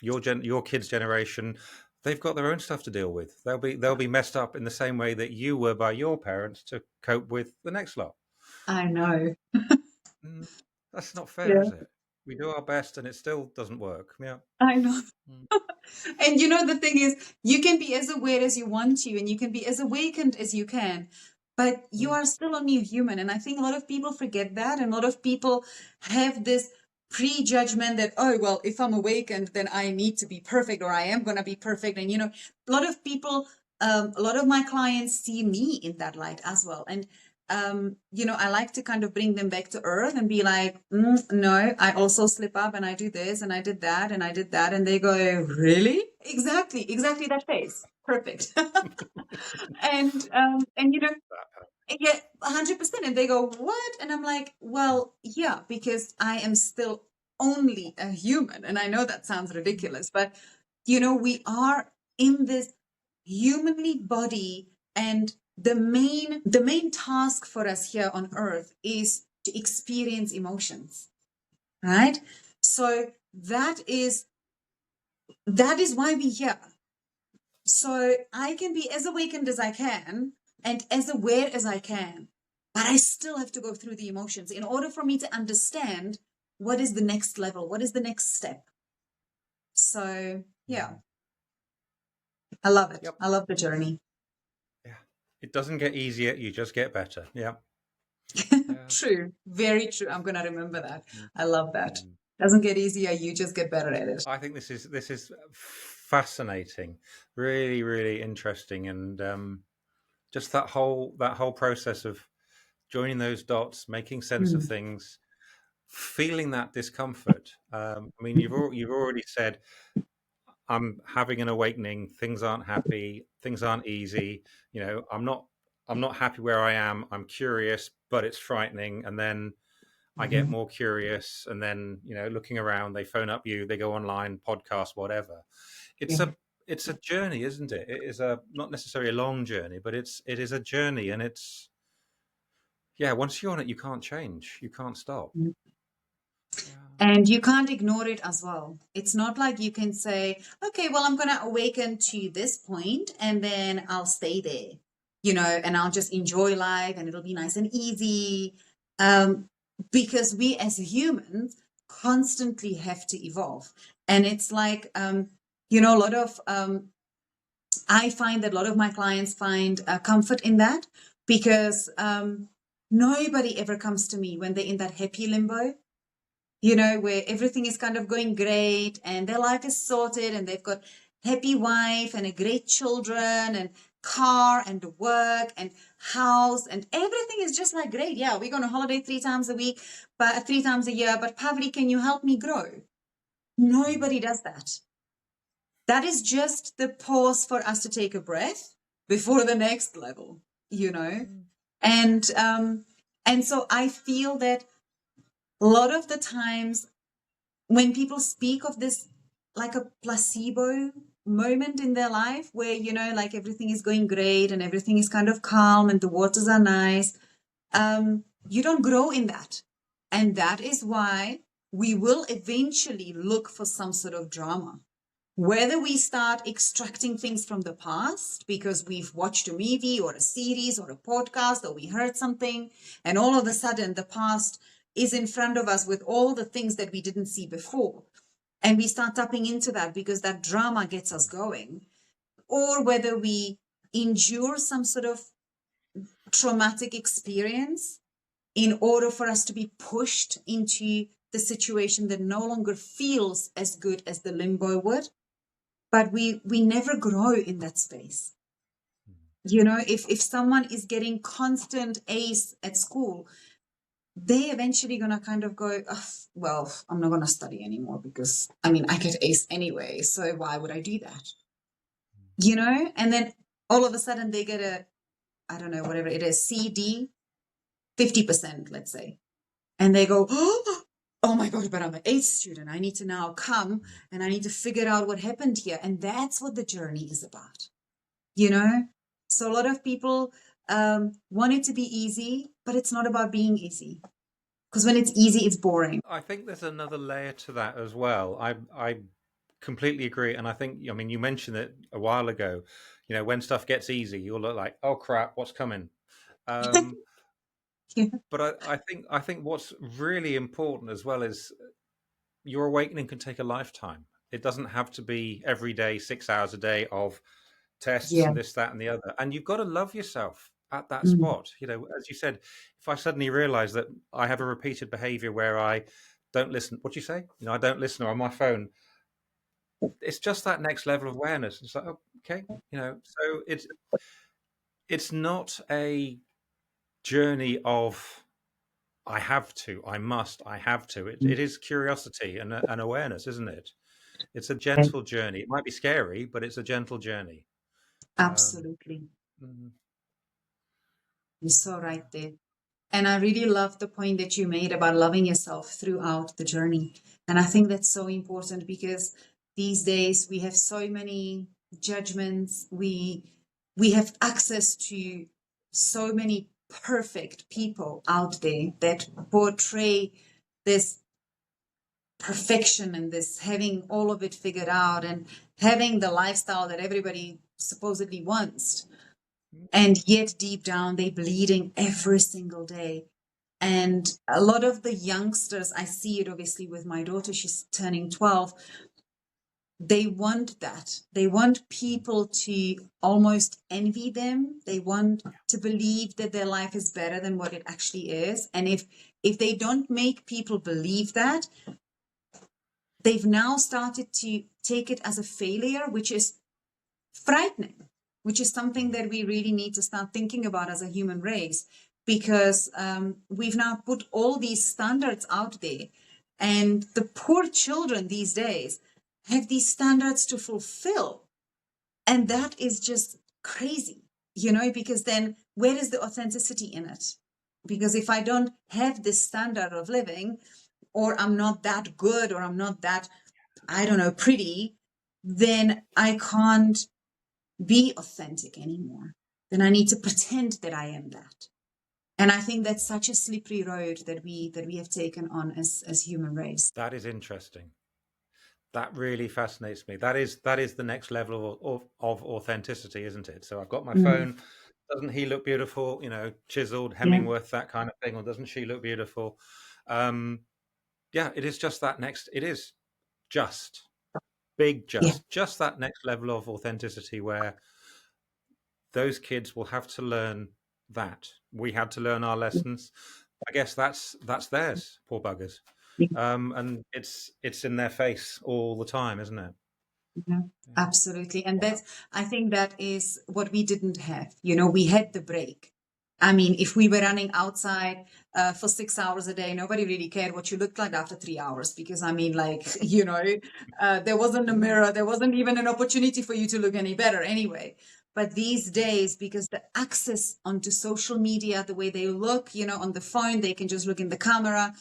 your kids' generation, they've got their own stuff to deal with. They'll be messed up in the same way that you were by your parents to cope with the next lot. I know. That's not fair, is it? We do our best and it still doesn't work. Yeah. I know. And the thing is, you can be as aware as you want to, and you can be as awakened as you can, but you are still only a human. And I think a lot of people forget that. And a lot of people have this prejudgment that, oh, well, if I'm awakened, then I need to be perfect, or I am going to be perfect. And, a lot of people, a lot of my clients see me in that light as well. And I like to kind of bring them back to earth and be like, no, I also slip up and I do this and I did that and I did that. And they go, really? Exactly that face. Perfect. and yeah, 100%. And they go, what? And I'm like, well, yeah, because I am still only a human. And I know that sounds ridiculous, but we are in this humanly body, and the main task for us here on earth is to experience emotions, right? So that is why we're here. So I can be as awakened as I can and as aware as I can, but I still have to go through the emotions in order for me to understand what is the next level, what is the next step. So yeah, I love it. Yep. I love the journey. Yeah, it doesn't get easier, you just get better. Yeah. True, very true. I'm gonna remember that. I love that. Doesn't get easier, you just get better at it. I think this is fascinating, really, really interesting, and just that whole process of joining those dots, making sense of things, feeling that discomfort. I mean, you've already said, I'm having an awakening. Things aren't happy. Things aren't easy. I'm not happy where I am. I'm curious, but it's frightening. And then I get more curious. And then, looking around, they phone up you, they go online, podcast, whatever. It's a journey, isn't it? It is not necessarily a long journey, but it is a journey. And it's, once you're on it, you can't change. You can't stop. And you can't ignore it as well. It's not like you can say, okay, well, I'm going to awaken to this point and then I'll stay there, and I'll just enjoy life and it'll be nice and easy. Because we as humans constantly have to evolve. And it's like, you know, a lot of, I find that a lot of my clients find comfort in that, because nobody ever comes to me when they're in that happy limbo, you know, where everything is kind of going great and their life is sorted and they've got happy wife and a great children and car and work and house and everything is just like great. Yeah, we're going on holiday 3 times a week, but 3 times a year. But Pavli, can you help me grow? Nobody does that. That is just the pause for us to take a breath before the next level, you know? And so I feel that a lot of the times when people speak of this like a placebo moment in their life where, you know, like everything is going great and everything is kind of calm and the waters are nice, you don't grow in that. And that is why we will eventually look for some sort of drama. Whether we start extracting things from the past because we've watched a movie or a series or a podcast or we heard something, and all of a sudden the past is in front of us with all the things that we didn't see before. And we start tapping into that because that drama gets us going. Or whether we endure some sort of traumatic experience in order for us to be pushed into the situation that no longer feels as good as the limbo would. But we never grow in that space. You know, if someone is getting constant A's at school, they eventually gonna kind of go, oh, well, I'm not gonna study anymore because I mean I get A's anyway, so why would I do that? You know, and then all of a sudden they get a, I don't know, whatever it is, CD, 50%, let's say, and they go, oh my God, but I'm an A student. I need to now come and I need to figure out what happened here, and that's what the journey is about. You know, so a lot of people want it to be easy, but it's not about being easy, because when it's easy it's boring. I think there's another layer to that as well. I completely agree, and I think, I mean, you mentioned it a while ago. You know, when stuff gets easy, you'll look like, oh crap, what's coming? Um, Yeah. but I think what's really important as well is your awakening can take a lifetime. It doesn't have to be every day, 6 hours a day of tests Yeah. and this, that, and the other. And you've got to love yourself at that Mm. spot. You know, as you said, if I suddenly realize that I have a repeated behavior where I don't listen, what do you say? You know, I don't listen or on my phone, it's just that next level of awareness. It's like, oh, okay, you know, so it's not a journey of I have to, I must, I have to. It is curiosity and awareness, isn't it? It's a gentle journey. It might be scary, but it's a gentle journey. Um, Absolutely. mm, You're so right there. And I really love the point that you made about loving yourself throughout the journey. And I think that's so important because these days we have so many judgments. We have access to so many perfect people out there that portray this perfection and this having all of it figured out and having the lifestyle that everybody supposedly wants. And yet deep down they're bleeding every single day. And a lot of the youngsters, I see it obviously with my daughter, she's turning 12. They want that. They want people to almost envy them. They want to believe that their life is better than what it actually is. And if they don't make people believe that, they've now started to take it as a failure, which is frightening, which is something that we really need to start thinking about as a human race, because we've now put all these standards out there, and the poor children these days have these standards to fulfill. And that is just crazy, you know, because then where is the authenticity in it? Because if I don't have this standard of living, or I'm not that good, or I'm not that, I don't know, pretty, then I can't be authentic anymore. Then I need to pretend that I am that. And I think that's such a slippery road that we have taken on as human race. that is interesting. That really fascinates me. That is the next level of authenticity, isn't it? So I've got my Mm, phone. Doesn't he look beautiful? You know, chiseled, yeah, Hemingworth, that kind of thing, or doesn't she look beautiful? Um, yeah, it is just that next. It is just. big Yeah. just that next level of authenticity where those kids will have to learn that. We had to learn our lessons. I guess that's theirs, poor buggers. And it's in their face all the time, isn't it? Yeah, Yeah. absolutely. And that's, I think that is what we didn't have. You know, we had the break. I mean, if we were running outside for 6 hours a day, nobody really cared what you looked like after 3 hours. Because, I mean, like, you know, there wasn't a mirror, there wasn't even an opportunity for you to look any better anyway. But these days, because the access onto social media, the way they look, you know, on the phone, they can just look in the camera.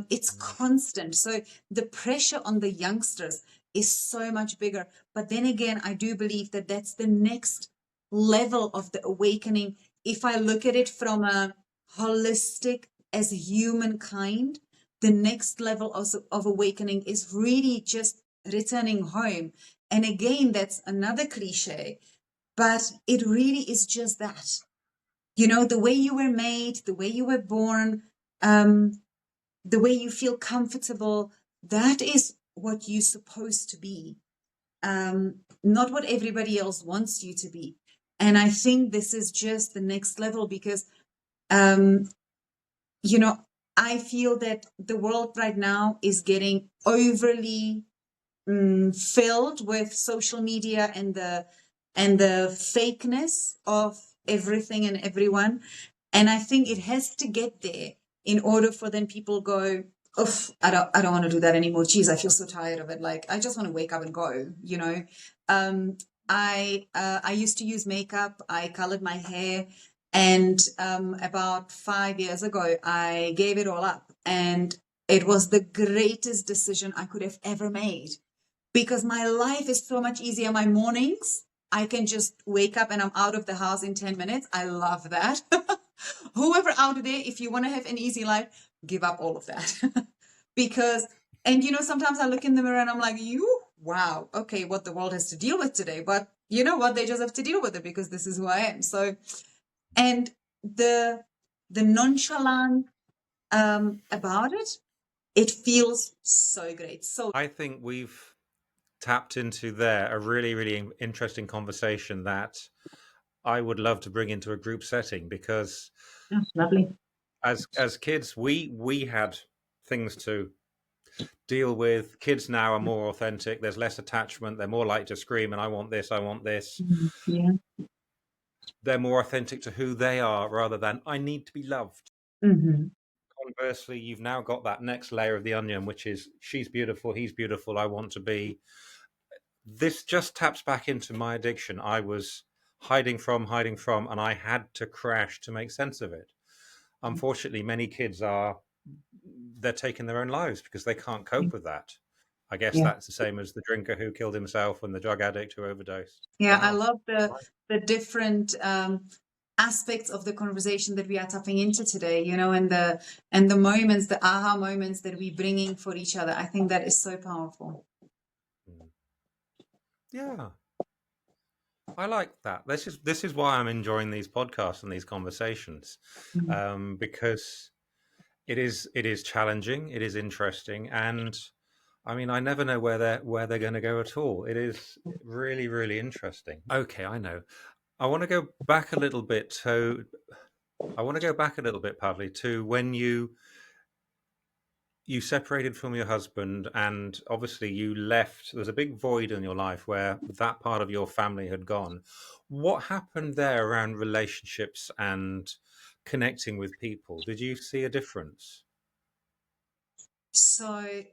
It's constant. So the pressure on the youngsters is so much bigger. But then again, I do believe that that's the next level of the awakening. If I look at it from a holistic, as humankind, the next level of awakening is really just returning home. And again, that's another cliche, but it really is just that. You know, the way you were made, the way you were born, the way you feel comfortable, that is what you're supposed to be, not what everybody else wants you to be. And I think this is just the next level because, you know, I feel that the world right now is getting overly filled with social media and the fakeness of everything and everyone. And I think it has to get there in order for then people go, oof, I don't want to do that anymore. Geez, I feel so tired of it. Like, I just want to wake up and go, you know. I used to use makeup. I colored my hair. And about 5 years ago, I gave it all up. And it was the greatest decision I could have ever made because my life is so much easier. My mornings, I can just wake up and I'm out of the house in 10 minutes. I love that. Whoever out there, if you want to have an easy life, give up all of that. Because, and you know, sometimes I look in the mirror and I'm like, wow, okay, what the world has to deal with today. But you know what? They just have to deal with it because this is who I am. So, and the nonchalant about it, it feels so great. So I think we've tapped into there a really, really interesting conversation that I would love to bring into a group setting because lovely. as kids we had things to deal with. Kids now are more authentic. There's less attachment. They're more likely to scream and I want this, I want this. Yeah. They're more authentic to who they are rather than I need to be loved. Mm-hmm. Conversely, you've now got that next layer of the onion, which is she's beautiful, he's beautiful, I want to be. This just taps back into my addiction. I was hiding from, and I had to crash to make sense of it. Unfortunately, many kids they're taking their own lives because they can't cope with that. I guess Yeah. that's the same as the drinker who killed himself and the drug addict who overdosed. Yeah, I Wow. love the different aspects of the conversation that we are tapping into today, you know, and the moments, the aha moments that we're bringing for each other. I think that is so powerful. Yeah. I like that. This is why I'm enjoying these podcasts and these conversations, because it is challenging, it is interesting, and I mean I never know where they're going to go at all. It is really really interesting. Okay, I know. I want to go back a little bit. Pavli, to when you separated from your husband and obviously you left. There was a big void in your life where that part of your family had gone. What happened there around relationships and connecting with people? Did you see a difference? So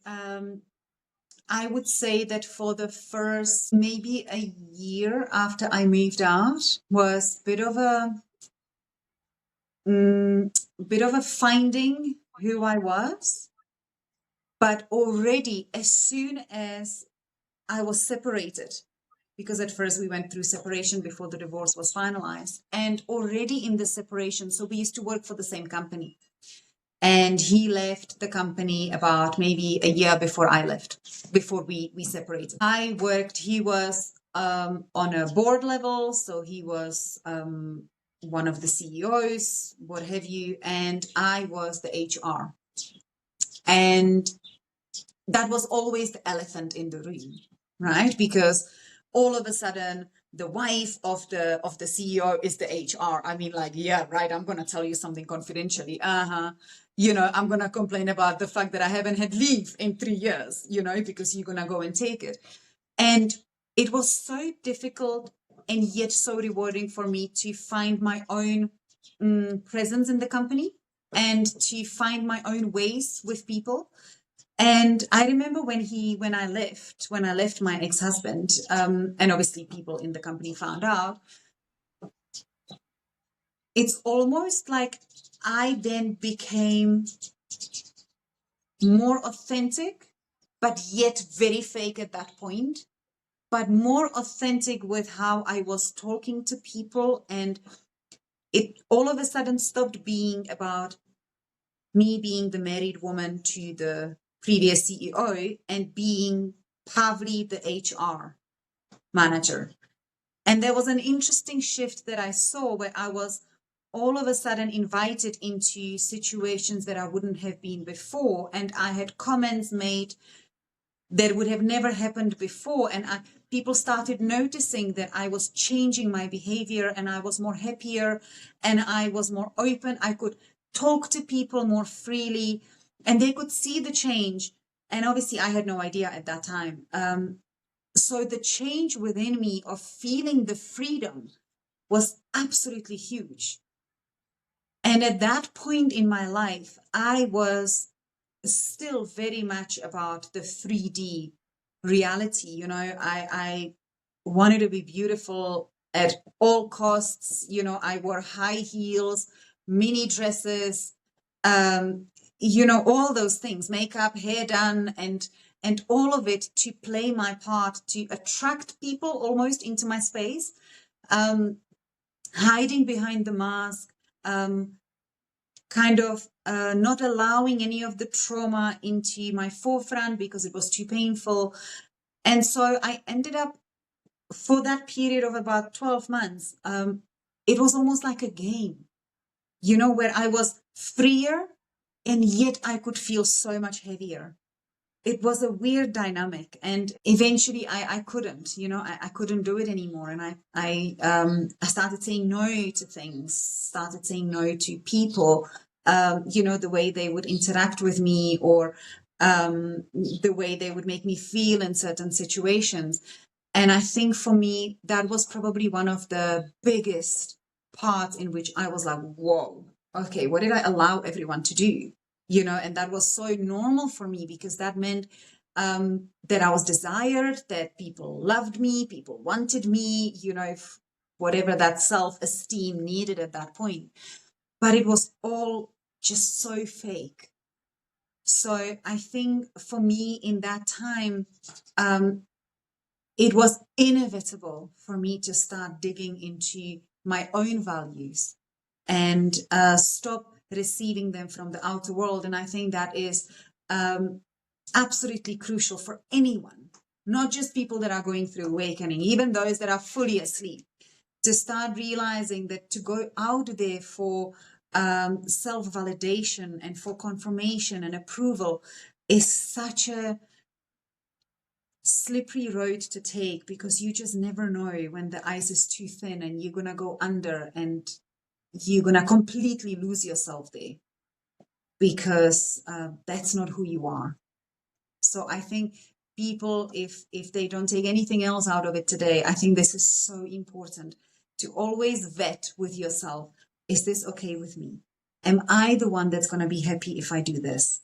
I would say that for the first maybe a year after I moved out was a bit of a finding who I was. But already, as soon as I was separated, because at first we went through separation before the divorce was finalized, and already in the separation, so we used to work for the same company. And he left the company about maybe a year before I left, before we separated. He was on a board level, so he was one of the CEOs, what have you, and I was the HR. And that was always the elephant in the room. right? Because all of a sudden the wife of the CEO is the HR. I mean, like, yeah, right. I'm going to tell you something confidentially. I'm going to complain about the fact that I haven't had leave in 3 years, because you're going to go and take it. And it was so difficult and yet so rewarding for me to find my own presence in the company and to find my own ways with people. And I remember when I left my ex-husband, and obviously people in the company found out, it's almost like I then became more authentic, but yet very fake at that point, but more authentic with how I was talking to people. And it all of a sudden stopped being about me being the married woman to the previous CEO and being Pavli, the HR manager. And there was an interesting shift that I saw where I was all of a sudden invited into situations that I wouldn't have been before. And I had comments made that would have never happened before. And people started noticing that I was changing my behavior and I was more happier and I was more open. I could talk to people more freely and they could see the change. And obviously I had no idea at that time. So the change within me of feeling the freedom was absolutely huge. And at that point in my life, I was still very much about the 3D reality. I wanted to be beautiful at all costs. I wore high heels, mini dresses, all those things, makeup, hair done, and all of it to play my part to attract people almost into my space, hiding behind the mask, kind of not allowing any of the trauma into my forefront because it was too painful. And so I ended up, for that period of about 12 months, it was almost like a game, where I was freer and yet I could feel so much heavier. It was a weird dynamic, and eventually I couldn't, I couldn't do it anymore. And I started saying no to things, started saying no to people, the way they would interact with me or the way they would make me feel in certain situations. And I think for me, that was probably one of the biggest parts in which I was like, whoa, okay, what did I allow everyone to do? And that was so normal for me because that meant that I was desired, that people loved me, people wanted me, whatever that self-esteem needed at that point. But it was all just so fake. So I think for me in that time, it was inevitable for me to start digging into my own values and stop receiving them from the outer world. And I think that is absolutely crucial for anyone, not just people that are going through awakening, even those that are fully asleep, to start realizing that to go out there for self-validation and for confirmation and approval is such a slippery road to take, because you just never know when the ice is too thin and you're going to go under and you're going to completely lose yourself there, because that's not who you are. So I think people, if they don't take anything else out of it today, I think this is so important to always vet with yourself. Is this okay with me? Am I the one that's going to be happy if I do this?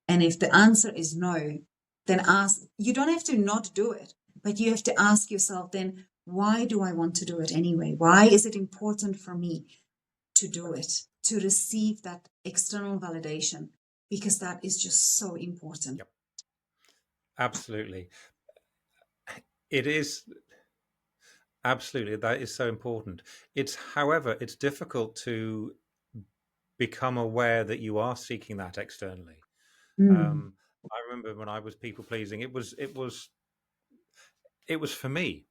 And if the answer is no, then ask. You don't have to not do it, but you have to ask yourself then, why do I want to do it anyway? Why is it important for me to do it, to receive that external validation? Because that is just so important. Yep. Absolutely. It is. Absolutely. That is so important. However, it's difficult to become aware that you are seeking that externally. I remember when I was people pleasing, it was for me.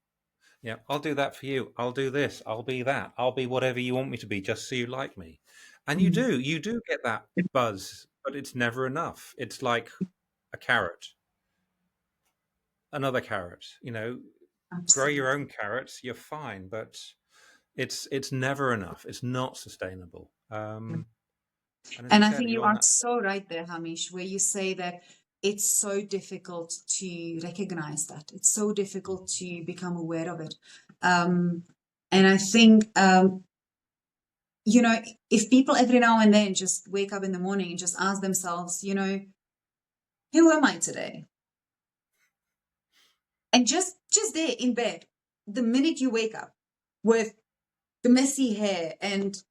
Yeah, I'll do that for you. I'll do this. I'll be that. I'll be whatever you want me to be, just so you like me. And you do get that buzz, but it's never enough. It's like a carrot. another carrot. Grow your own carrots, you're fine, but it's never enough. It's not sustainable. And as you And I said, think you you're on are that. so right there, Hamish, where you say that it's so difficult to recognize that. It's so difficult to become aware of it. And I think, if people every now and then just wake up in the morning and just ask themselves, who am I today? And just there in bed, the minute you wake up with the messy hair and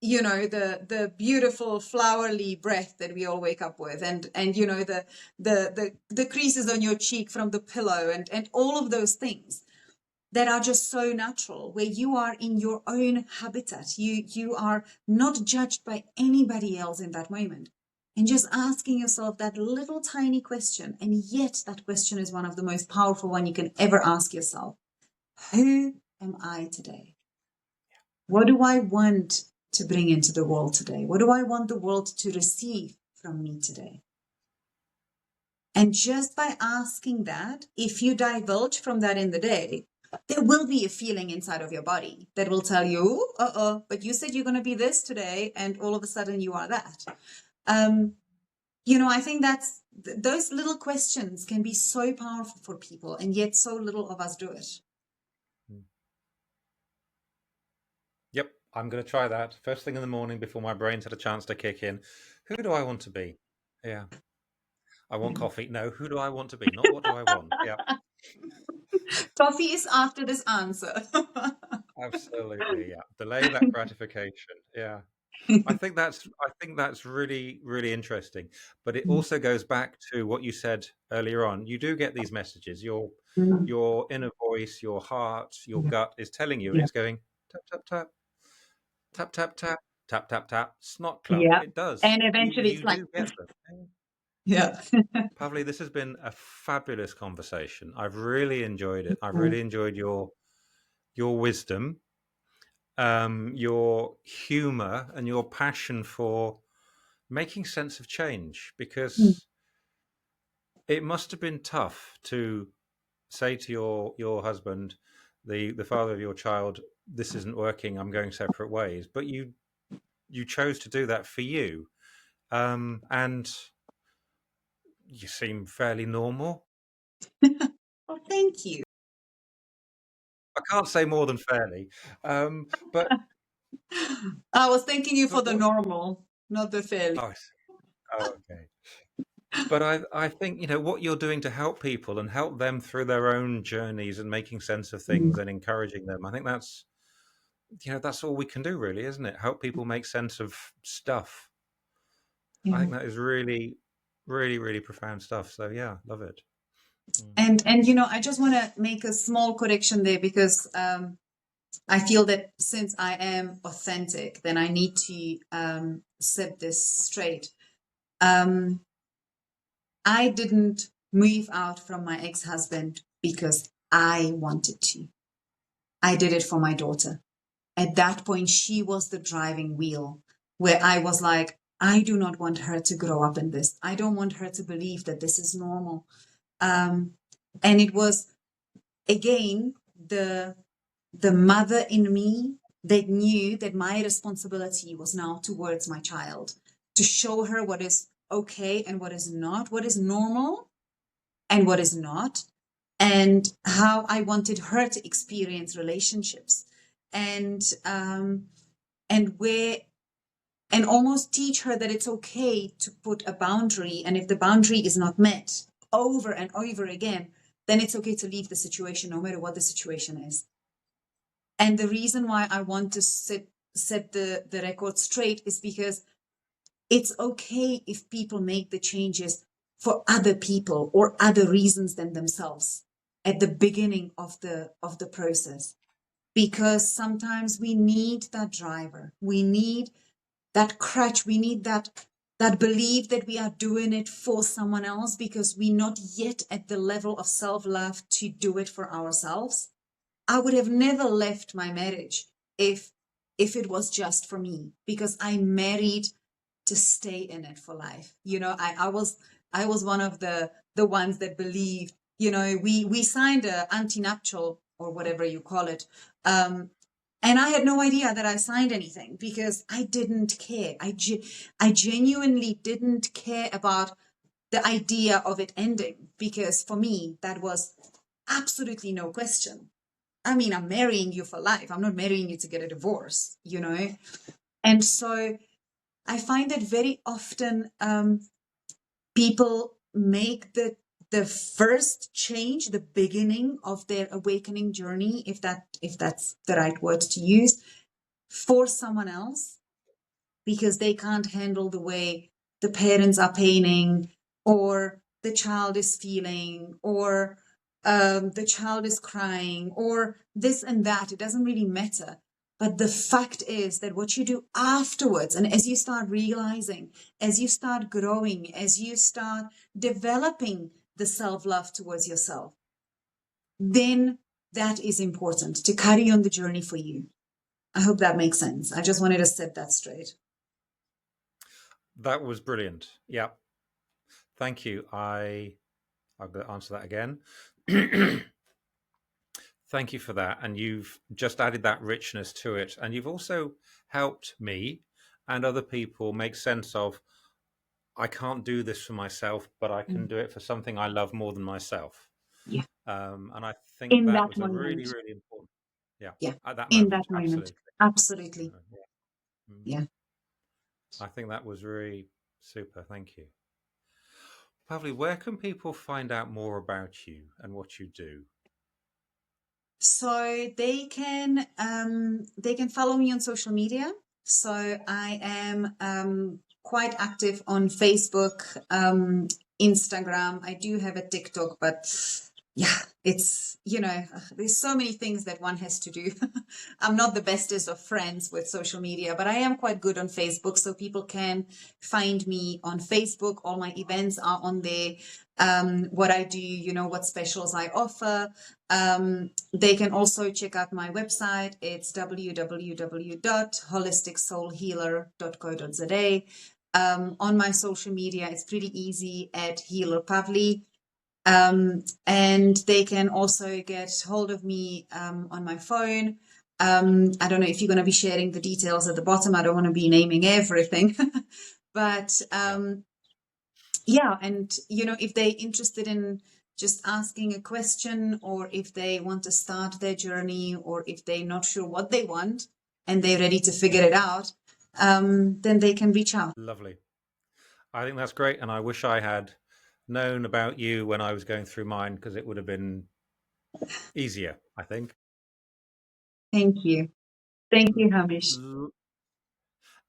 the beautiful flowery breath that we all wake up with, and the creases on your cheek from the pillow, and all of those things that are just so natural, where you are in your own habitat, you are not judged by anybody else in that moment, and just asking yourself that little tiny question. And yet that question is one of the most powerful one you can ever ask yourself. Who am I today? What do I want to bring into the world today? What do I want the world to receive from me today? And just by asking that, if you divulge from that in the day, there will be a feeling inside of your body that will tell you, but you said you're going to be this today, and all of a sudden you are that. I think those little questions can be so powerful for people, and yet so little of us do it. Yep, I'm going to try that first thing in the morning before my brain's had a chance to kick in. Who do I want to be? Yeah. I want coffee. No, who do I want to be? Not what do I want? Yeah, Coffee is after this answer. absolutely. Yeah. Delay that gratification. Yeah. I think that's really, really interesting. But it also goes back to what you said earlier on. You do get these messages. Your inner voice, your heart, your gut is telling you, and Yeah. it's going tap tap tap tap tap tap tap tap tap. Snot club. Yeah. It does. And You eventually it's you like, do get them. yeah. Pavli, this has been a fabulous conversation. I've really enjoyed it. I've really enjoyed your wisdom, your humor, and your passion for making sense of change. Because it must have been tough to say to your husband, the father of your child, "This isn't working. I'm going separate ways." But you chose to do that for you, and you seem fairly normal. Well, thank you. I can't say more than fairly, but I was thanking you for but the what? normal, not the fairly. Oh, I see. Oh, okay. But I think what you're doing to help people and help them through their own journeys and making sense of things and encouraging them. I think that's all we can do, really, isn't it? Help people make sense of stuff. I Yeah. think that is really, really, really profound stuff. So yeah, love it. Mm. And I just want to make a small correction there, because I feel that since I am authentic, then I need to set this straight. I didn't move out from my ex-husband because I wanted to. I did it for my daughter. At that point, she was the driving wheel, where I was like, I do not want her to grow up in this. I don't want her to believe that this is normal. And it was, again, the mother in me that knew that my responsibility was now towards my child, to show her what is okay and what is not, what is normal and what is not, and how I wanted her to experience relationships, and where, and almost teach her that it's okay to put a boundary, and if the boundary is not met over and over again, then it's okay to leave the situation, no matter what the situation is. And the reason why I want to set the record straight is because it's okay if people make the changes for other people or other reasons than themselves at the beginning of the process, because sometimes we need that driver, we need that crutch, we need that belief that we are doing it for someone else, because we're not yet at the level of self-love to do it for ourselves. I would have never left my marriage if it was just for me, because I married to stay in it for life. I was one of the ones that believed, we signed a anti-nuptial or whatever you call it. And I had no idea that I signed anything because I didn't care. I genuinely didn't care about the idea of it ending, because for me, that was absolutely no question. I mean, I'm marrying you for life. I'm not marrying you to get a divorce, And so I find that very often people make the first change, the beginning of their awakening journey, if that's the right word to use, for someone else, because they can't handle the way the parents are painting, or the child is feeling, or the child is crying, or this and that. It doesn't really matter. But the fact is that what you do afterwards, and as you start realizing, as you start growing, as you start developing the self-love towards yourself, then that is important to carry on the journey for you. I hope that makes sense. I just wanted to set that straight. That was brilliant. Yeah. Thank you. I'll answer that again. Thank you for that. And you've just added that richness to it. And you've also helped me and other people make sense of, I can't do this for myself, but I can do it for something I love more than myself. Yeah. And I think In that that was a moment. really, really important. Yeah. Yeah. At that In moment. that moment. Absolutely. Absolutely. Yeah. I think that was really super. Thank you. Pavli, where can people find out more about you and what you do? So they can follow me on social media. So I am quite active on Facebook, Instagram. I do have a TikTok, but yeah, it's, there's so many things that one has to do. I'm not the bestest of friends with social media, but I am quite good on Facebook. So people can find me on Facebook. All my events are on there. What I do, what specials I offer. They can also check out my website. It's www.holisticsoulhealer.co.za. On my social media, it's pretty easy at Healer Pavli. And they can also get hold of me on my phone. I don't know if you're going to be sharing the details at the bottom. I don't want to be naming everything. But yeah, and if they're interested in just asking a question, or if they want to start their journey, or if they're not sure what they want and they're ready to figure it out, then they can reach out. Lovely. I think that's great. And I wish I had known about you when I was going through mine, because it would have been easier, I think. Thank you. Thank you, Hamish.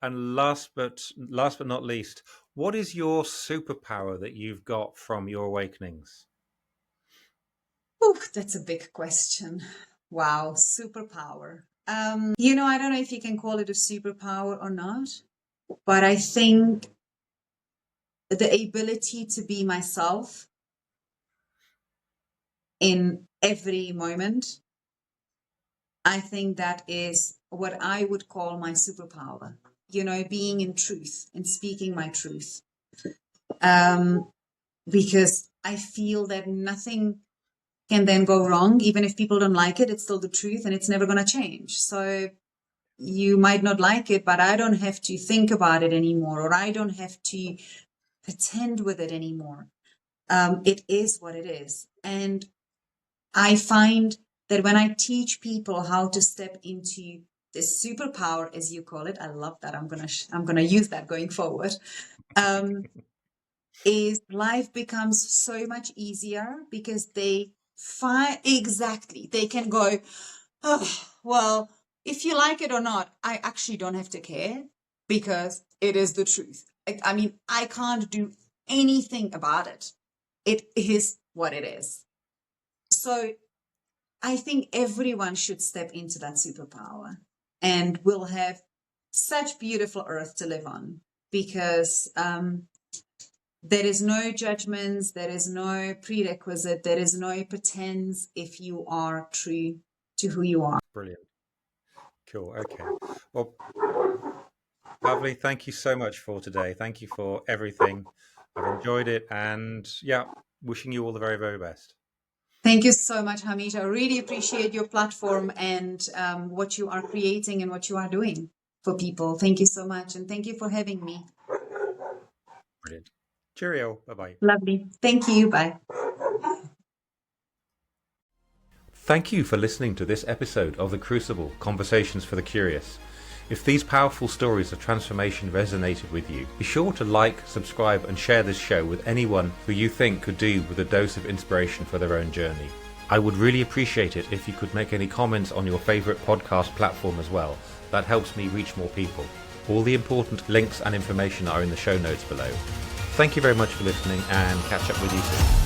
And last but not least, what is your superpower that you've got from your awakenings? Oh, that's a big question. Wow, superpower. I don't know if you can call it a superpower or not, but I think the ability to be myself in every moment, I think that is what I would call my superpower. Being in truth and speaking my truth. Because I feel that nothing can then go wrong. Even if people don't like it, it's still the truth and it's never going to change. So you might not like it, but I don't have to think about it anymore, or I don't have to pretend with it anymore. It is what it is. And I find that when I teach people how to step into this superpower, as you call it, I love that. I'm gonna use that going forward. Is life becomes so much easier, because they find exactly, they can go, oh, well, if you like it or not, I actually don't have to care, because it is the truth. I mean, I can't do anything about it. It is what it is. So I think everyone should step into that superpower, and we'll have such beautiful earth to live on, because there is no judgments, there is no prerequisite, there is no pretense if you are true to who you are. Brilliant. Cool. Okay. Well, Pavli, thank you so much for today. Thank you for everything. I've enjoyed it, and yeah, wishing you all the very, very best. Thank you so much, Hamish. I really appreciate your platform and what you are creating and what you are doing for people. Thank you so much. And thank you for having me. Brilliant. Cheerio. Bye-bye. Lovely. Thank you. Bye. Thank you for listening to this episode of The Crucible, Conversations for the Curious. If these powerful stories of transformation resonated with you, be sure to like, subscribe and share this show with anyone who you think could do with a dose of inspiration for their own journey. I would really appreciate it if you could make any comments on your favourite podcast platform as well. That helps me reach more people. All the important links and information are in the show notes below. Thank you very much for listening and catch up with you soon.